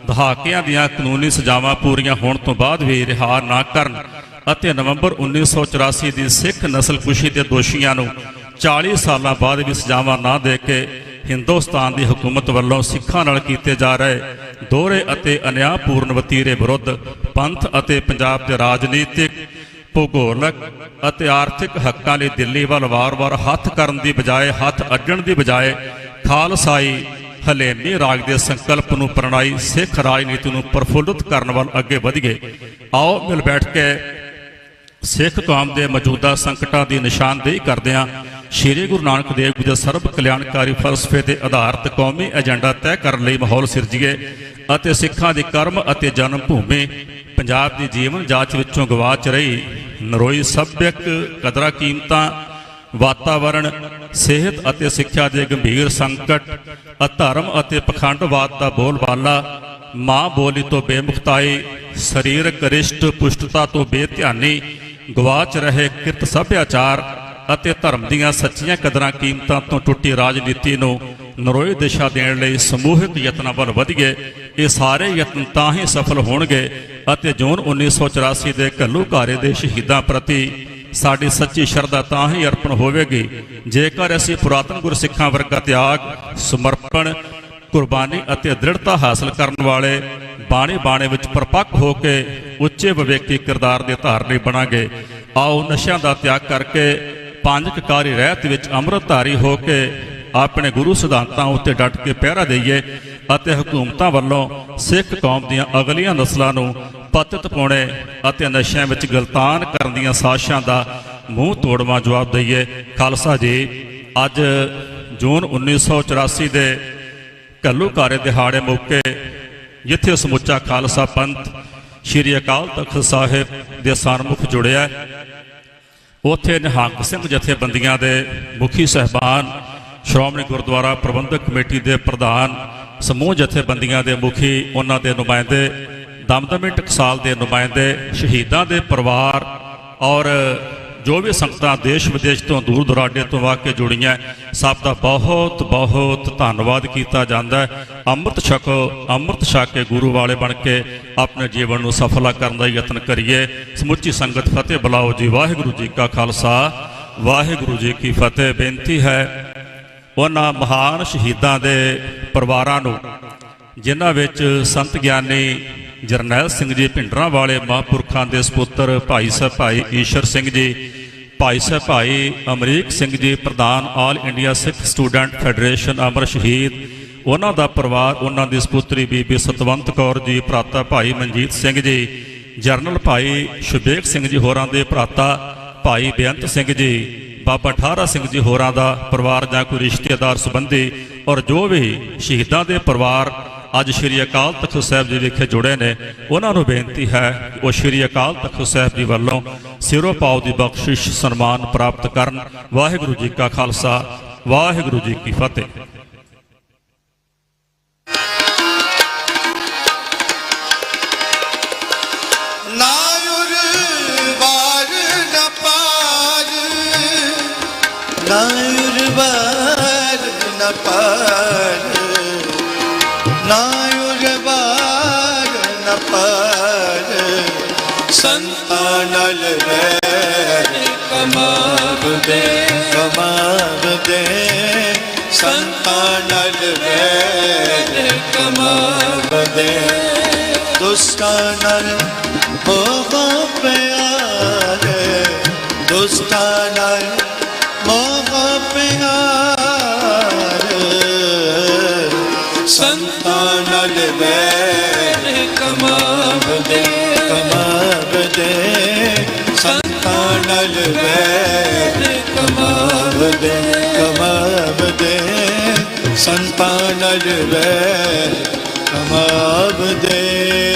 ਦਹਾਕਿਆਂ ਦੀਆਂ ਕਾਨੂੰਨੀ ਸਜ਼ਾਵਾਂ ਪੂਰੀਆਂ ਹੋਣ ਤੋਂ ਬਾਅਦ ਵੀ ਰਿਹਾ ਨਾ ਕਰਨ ਅਤੇ ਨਵੰਬਰ 1984 ਦੀ ਸਿੱਖ ਨਸਲਕੁਸ਼ੀ ਦੇ ਦੋਸ਼ੀਆਂ ਨੂੰ 40 ਸਾਲਾਂ ਬਾਅਦ ਵੀ ਸਜ਼ਾਵਾਂ ਨਾ ਦੇ ਕੇ ਹਿੰਦੁਸਤਾਨ ਦੀ ਹਕੂਮਤ ਵੱਲੋਂ ਸਿੱਖਾਂ ਨਾਲ ਕੀਤੇ ਜਾ ਰਹੇ ਦੋਹਰੇ ਅਤੇ ਅਨਿਆਂਪੂਰਨ ਵਤੀਰੇ ਵਿਰੁੱਧ ਪੰਥ ਅਤੇ ਪੰਜਾਬ ਦੇ ਰਾਜਨੀਤਿਕ, ਭੂਗੋਲਕ ਅਤੇ ਆਰਥਿਕ ਹੱਕਾਂ ਲਈ ਦਿੱਲੀ ਵੱਲ ਵਾਰ-ਵਾਰ ਹੱਥ ਕਰਨ ਦੀ ਬਜਾਏ, ਹੱਥ ਅੱਡਣ ਦੀ ਬਜਾਏ ਖਾਲਸਾਈ ਹਲੇਮੀ ਰਾਗ ਦੇ ਸੰਕਲਪ ਨੂੰ ਪ੍ਰਣਾਈ ਸਿੱਖ ਰਾਜਨੀਤੀ ਨੂੰ ਪ੍ਰਫੁੱਲਤ ਕਰਨ ਵੱਲ ਅੱਗੇ ਵਧੀਏ। ਆਓ ਮਿਲ ਬੈਠ ਕੇ ਸਿੱਖ ਕੌਮ ਦੇ ਮੌਜੂਦਾ ਸੰਕਟਾਂ ਦੀ ਨਿਸ਼ਾਨਦੇਹੀ ਕਰਦਿਆਂ ਸ਼੍ਰੀ ਗੁਰੂ ਨਾਨਕ ਦੇਵ ਜੀ ਦੇ ਸਰਬ ਕਲਿਆਣਕਾਰੀ ਫਲਸਫੇ ਤੇ ਆਧਾਰਿਤ ਕੌਮੀ ਏਜੰਡਾ ਤੈਅ ਕਰਨ ਲਈ ਮਾਹੌਲ ਸਿਰਜੀਏ ਅਤੇ ਸਿੱਖਾਂ ਦੀ ਕਰਮ ਅਤੇ ਜਨਮ ਭੂਮੀ ਪੰਜਾਬ ਦੀ ਜੀਵਨ ਜਾਂਚ ਵਿੱਚੋਂ ਗਵਾਚ ਰਹੀ ਨਰੋਈ ਸੱਭਿਅਕ ਕਦਰਾਂ ਕੀਮਤਾਂ, ਵਾਤਾਵਰਣ, ਸਿਹਤ ਅਤੇ ਸਿੱਖਿਆ ਦੇ ਗੰਭੀਰ ਸੰਕਟ, ਅਧਰਮ ਅਤੇ ਪਖੰਡਵਾਦ ਦਾ ਬੋਲਬਾਲਾ, ਮਾਂ ਬੋਲੀ ਤੋਂ ਬੇਮੁਖਤਾਈ, ਸਰੀਰਕ ਰਿਸ਼ਟ ਪੁਸ਼ਟਤਾ ਤੋਂ ਬੇਧਿਆਨੀ, ਗਵਾਚ ਰਹੇ ਕਿਰਤ ਸੱਭਿਆਚਾਰ ਅਤੇ ਧਰਮ ਦੀਆਂ ਸੱਚੀਆਂ ਕਦਰਾਂ ਕੀਮਤਾਂ ਤੋਂ ਟੁੱਟੀ ਰਾਜਨੀਤੀ ਨੂੰ ਨਰੋਈ ਦਿਸ਼ਾ ਦੇਣ ਲਈ ਸਮੂਹਿਕ ਯਤਨਾਂ ਵੱਲ ਵਧੀਏ। ਇਹ ਸਾਰੇ ਯਤਨ ਤਾਂ ਹੀ ਸਫਲ ਹੋਣਗੇ ਅਤੇ ਜੂਨ 1984 ਦੇ ਘੱਲੂਘਾਰੇ ਦੇ ਸ਼ਹੀਦਾਂ ਪ੍ਰਤੀ ਸਾਡੀ ਸੱਚੀ ਸ਼ਰਧਾ ਤਾਂ ਹੀ ਅਰਪਣ ਹੋਵੇਗੀ ਜੇਕਰ ਅਸੀਂ ਪੁਰਾਤਨ ਗੁਰਸਿੱਖਾਂ ਵਰਗਾ ਤਿਆਗ, ਸਮਰਪਣ, ਕੁਰਬਾਨੀ ਅਤੇ ਦ੍ਰਿੜਤਾ ਹਾਸਲ ਕਰਨ ਵਾਲੇ ਬਾਣੇ ਵਿੱਚ ਪਰਪੱਕ ਹੋ ਕੇ ਉੱਚੇ ਵਿਵੇਕੀ ਕਿਰਦਾਰ ਦੇ ਧਾਰਨੀ ਬਣਾਂਗੇ। ਆਓ ਨਸ਼ਿਆਂ ਦਾ ਤਿਆਗ ਕਰਕੇ ਪੰਜ ਕਕਾਰੀ ਰਹਿਤ ਵਿੱਚ ਅੰਮ੍ਰਿਤਧਾਰੀ ਹੋ ਕੇ ਆਪਣੇ ਗੁਰੂ ਸਿਧਾਂਤਾਂ ਉੱਤੇ ਡਟ ਕੇ ਪਹਿਰਾ ਦੇਈਏ ਅਤੇ ਹਕੂਮਤਾਂ ਵੱਲੋਂ ਸਿੱਖ ਕੌਮ ਦੀਆਂ ਅਗਲੀਆਂ ਨਸਲਾਂ ਨੂੰ ਪਤਿਤ ਪਾਉਣੇ ਅਤੇ ਨਸ਼ਿਆਂ ਵਿੱਚ ਗਲਤਾਨ ਕਰਨ ਦੀਆਂ ਸਾਜ਼ਿਸ਼ਾਂ ਦਾ ਮੂੰਹ ਤੋੜਵਾਂ ਜਵਾਬ ਦਈਏ। ਖਾਲਸਾ ਜੀ, ਅੱਜ ਜੂਨ 1984 ਦੇ ਘੱਲੂਘਾਰੇ ਦਿਹਾੜੇ ਮੌਕੇ ਜਿੱਥੇ ਸਮੁੱਚਾ ਖਾਲਸਾ ਪੰਥ ਸ਼੍ਰੀ ਅਕਾਲ ਤਖਤ ਸਾਹਿਬ ਦੇ ਸਨਮੁਖ ਜੁੜਿਆ, ਉੱਥੇ ਨਿਹੰਗ ਸਿੰਘ ਜਥੇਬੰਦੀਆਂ ਦੇ ਮੁਖੀ ਸਹਿਬਾਨ, ਸ਼੍ਰੋਮਣੀ ਗੁਰਦੁਆਰਾ ਪ੍ਰਬੰਧਕ ਕਮੇਟੀ ਦੇ ਪ੍ਰਧਾਨ, ਸਮੂਹ ਜਥੇਬੰਦੀਆਂ ਦੇ ਮੁਖੀ, ਉਹਨਾਂ ਦੇ ਨੁਮਾਇੰਦੇ, ਦਮਦਮੀ ਟਕਸਾਲ ਦੇ ਨੁਮਾਇੰਦੇ, ਸ਼ਹੀਦਾਂ ਦੇ ਪਰਿਵਾਰ ਔਰ ਜੋ ਵੀ ਸੰਗਤਾਂ ਦੇਸ਼ ਵਿਦੇਸ਼ ਤੋਂ ਦੂਰ ਦੁਰਾਡੇ ਤੋਂ ਆ ਕੇ ਜੁੜੀਆਂ, ਸਭ ਦਾ ਬਹੁਤ ਬਹੁਤ ਧੰਨਵਾਦ ਕੀਤਾ ਜਾਂਦਾ ਹੈ। ਅੰਮ੍ਰਿਤ ਛਕੋ, ਅੰਮ੍ਰਿਤ ਛਕ ਕੇ ਗੁਰੂ ਵਾਲੇ ਬਣ ਕੇ ਆਪਣੇ ਜੀਵਨ ਨੂੰ ਸਫਲਾ ਕਰਨ ਦਾ ਯਤਨ ਕਰੀਏ। ਸਮੁੱਚੀ ਸੰਗਤ ਫਤਿਹ ਬੁਲਾਓ ਜੀ। ਵਾਹਿਗੁਰੂ ਜੀ ਕਾ ਖਾਲਸਾ, ਵਾਹਿਗੁਰੂ ਜੀ ਕੀ ਫਤਿਹ। ਬੇਨਤੀ ਹੈ ਉਹਨਾਂ ਮਹਾਨ ਸ਼ਹੀਦਾਂ ਦੇ ਪਰਿਵਾਰਾਂ ਨੂੰ, ਜਿਨ੍ਹਾਂ ਵਿੱਚ ਸੰਤ ਗਿਆਨੀ ਜਰਨੈਲ ਸਿੰਘ ਜੀ ਭਿੰਡਰਾਂ ਵਾਲੇ ਮਹਾਂਪੁਰਖਾਂ ਦੇ ਸਪੁੱਤਰ ਭਾਈ ਸਾਹਿਬ ਭਾਈ ਈਸ਼ਰ ਸਿੰਘ ਜੀ, ਭਾਈ ਸਾਹਿਬ ਭਾਈ ਅਮਰੀਕ ਸਿੰਘ ਜੀ ਪ੍ਰਧਾਨ ਆਲ ਇੰਡੀਆ ਸਿੱਖ ਸਟੂਡੈਂਟ ਫੈਡਰੇਸ਼ਨ ਅਮਰ ਸ਼ਹੀਦ, ਉਹਨਾਂ ਦਾ ਪਰਿਵਾਰ, ਉਹਨਾਂ ਦੀ ਸਪੁੱਤਰੀ ਬੀਬੀ ਸਤਵੰਤ ਕੌਰ ਜੀ, ਭਰਾਤਾ ਭਾਈ ਮਨਜੀਤ ਸਿੰਘ ਜੀ, ਜਰਨਲ ਭਾਈ ਸ਼ੁਬੇਕ ਸਿੰਘ ਜੀ ਹੋਰਾਂ ਦੇ ਭਰਾਤਾ ਭਾਈ ਬੇਅੰਤ ਸਿੰਘ ਜੀ, ਬਾਬਾ ਠਾਰਾ ਸਿੰਘ ਜੀ ਹੋਰਾਂ ਦਾ ਪਰਿਵਾਰ ਜਾਂ ਕੋਈ ਰਿਸ਼ਤੇਦਾਰ ਸੰਬੰਧੀ ਔਰ ਜੋ ਵੀ ਸ਼ਹੀਦਾਂ ਦੇ ਪਰਿਵਾਰ ਅੱਜ ਸ਼੍ਰੀ ਅਕਾਲ ਤਖਤ ਸਾਹਿਬ ਜੀ ਵਿਖੇ ਜੁੜੇ ਨੇ, ਉਹਨਾਂ ਨੂੰ ਬੇਨਤੀ ਹੈ ਕਿ ਉਹ ਸ਼੍ਰੀ ਅਕਾਲ ਤਖਤ ਸਾਹਿਬ ਜੀ ਵੱਲੋਂ ਸਿਰੋਂ ਪਾਉ ਦੀ ਬਖਸ਼ਿਸ਼ ਸਨਮਾਨ ਪ੍ਰਾਪਤ ਕਰਨ। ਵਾਹਿਗੁਰੂ ਜੀ ਕਾ ਖਾਲਸਾ, ਵਾਹਿਗੁਰੂ ਜੀ ਕੀ ਫਤਿਹ। ਪਾਰ ਨਾ ਉਰਵਾਰ ਨ ਪਾਰ ਸੰਤਾਂ ਨਾਲ ਵੈਰ ਕਮਾਵਦੇ ਕਮਾਵਦੇ ਸੰਤਾਂ ਨਾਲ ਵੈਰ ਕਮਾਵਦੇ ਦੁਸ਼ਟਾਂ ਨਾਲ ਮੋਹ ਪਿਆਰ ਦੁਸ਼ਟਾਂ ਨਾਲ ਮੋਹ ਪਿਆਰ ਸੰਤਾਂ ਨਾਲ ਵੈਰ ਕਮਾਵਦੇ ਕਮਾਵਦੇ ਸੰਤਾਂ ਨਾਲ ਵੈਰ ਕਮਾਵਦੇ ਕਮਾਵਦੇ ਸੰਤਾਂ ਨਾਲ ਵੈਰ ਕਮਾਵਦੇ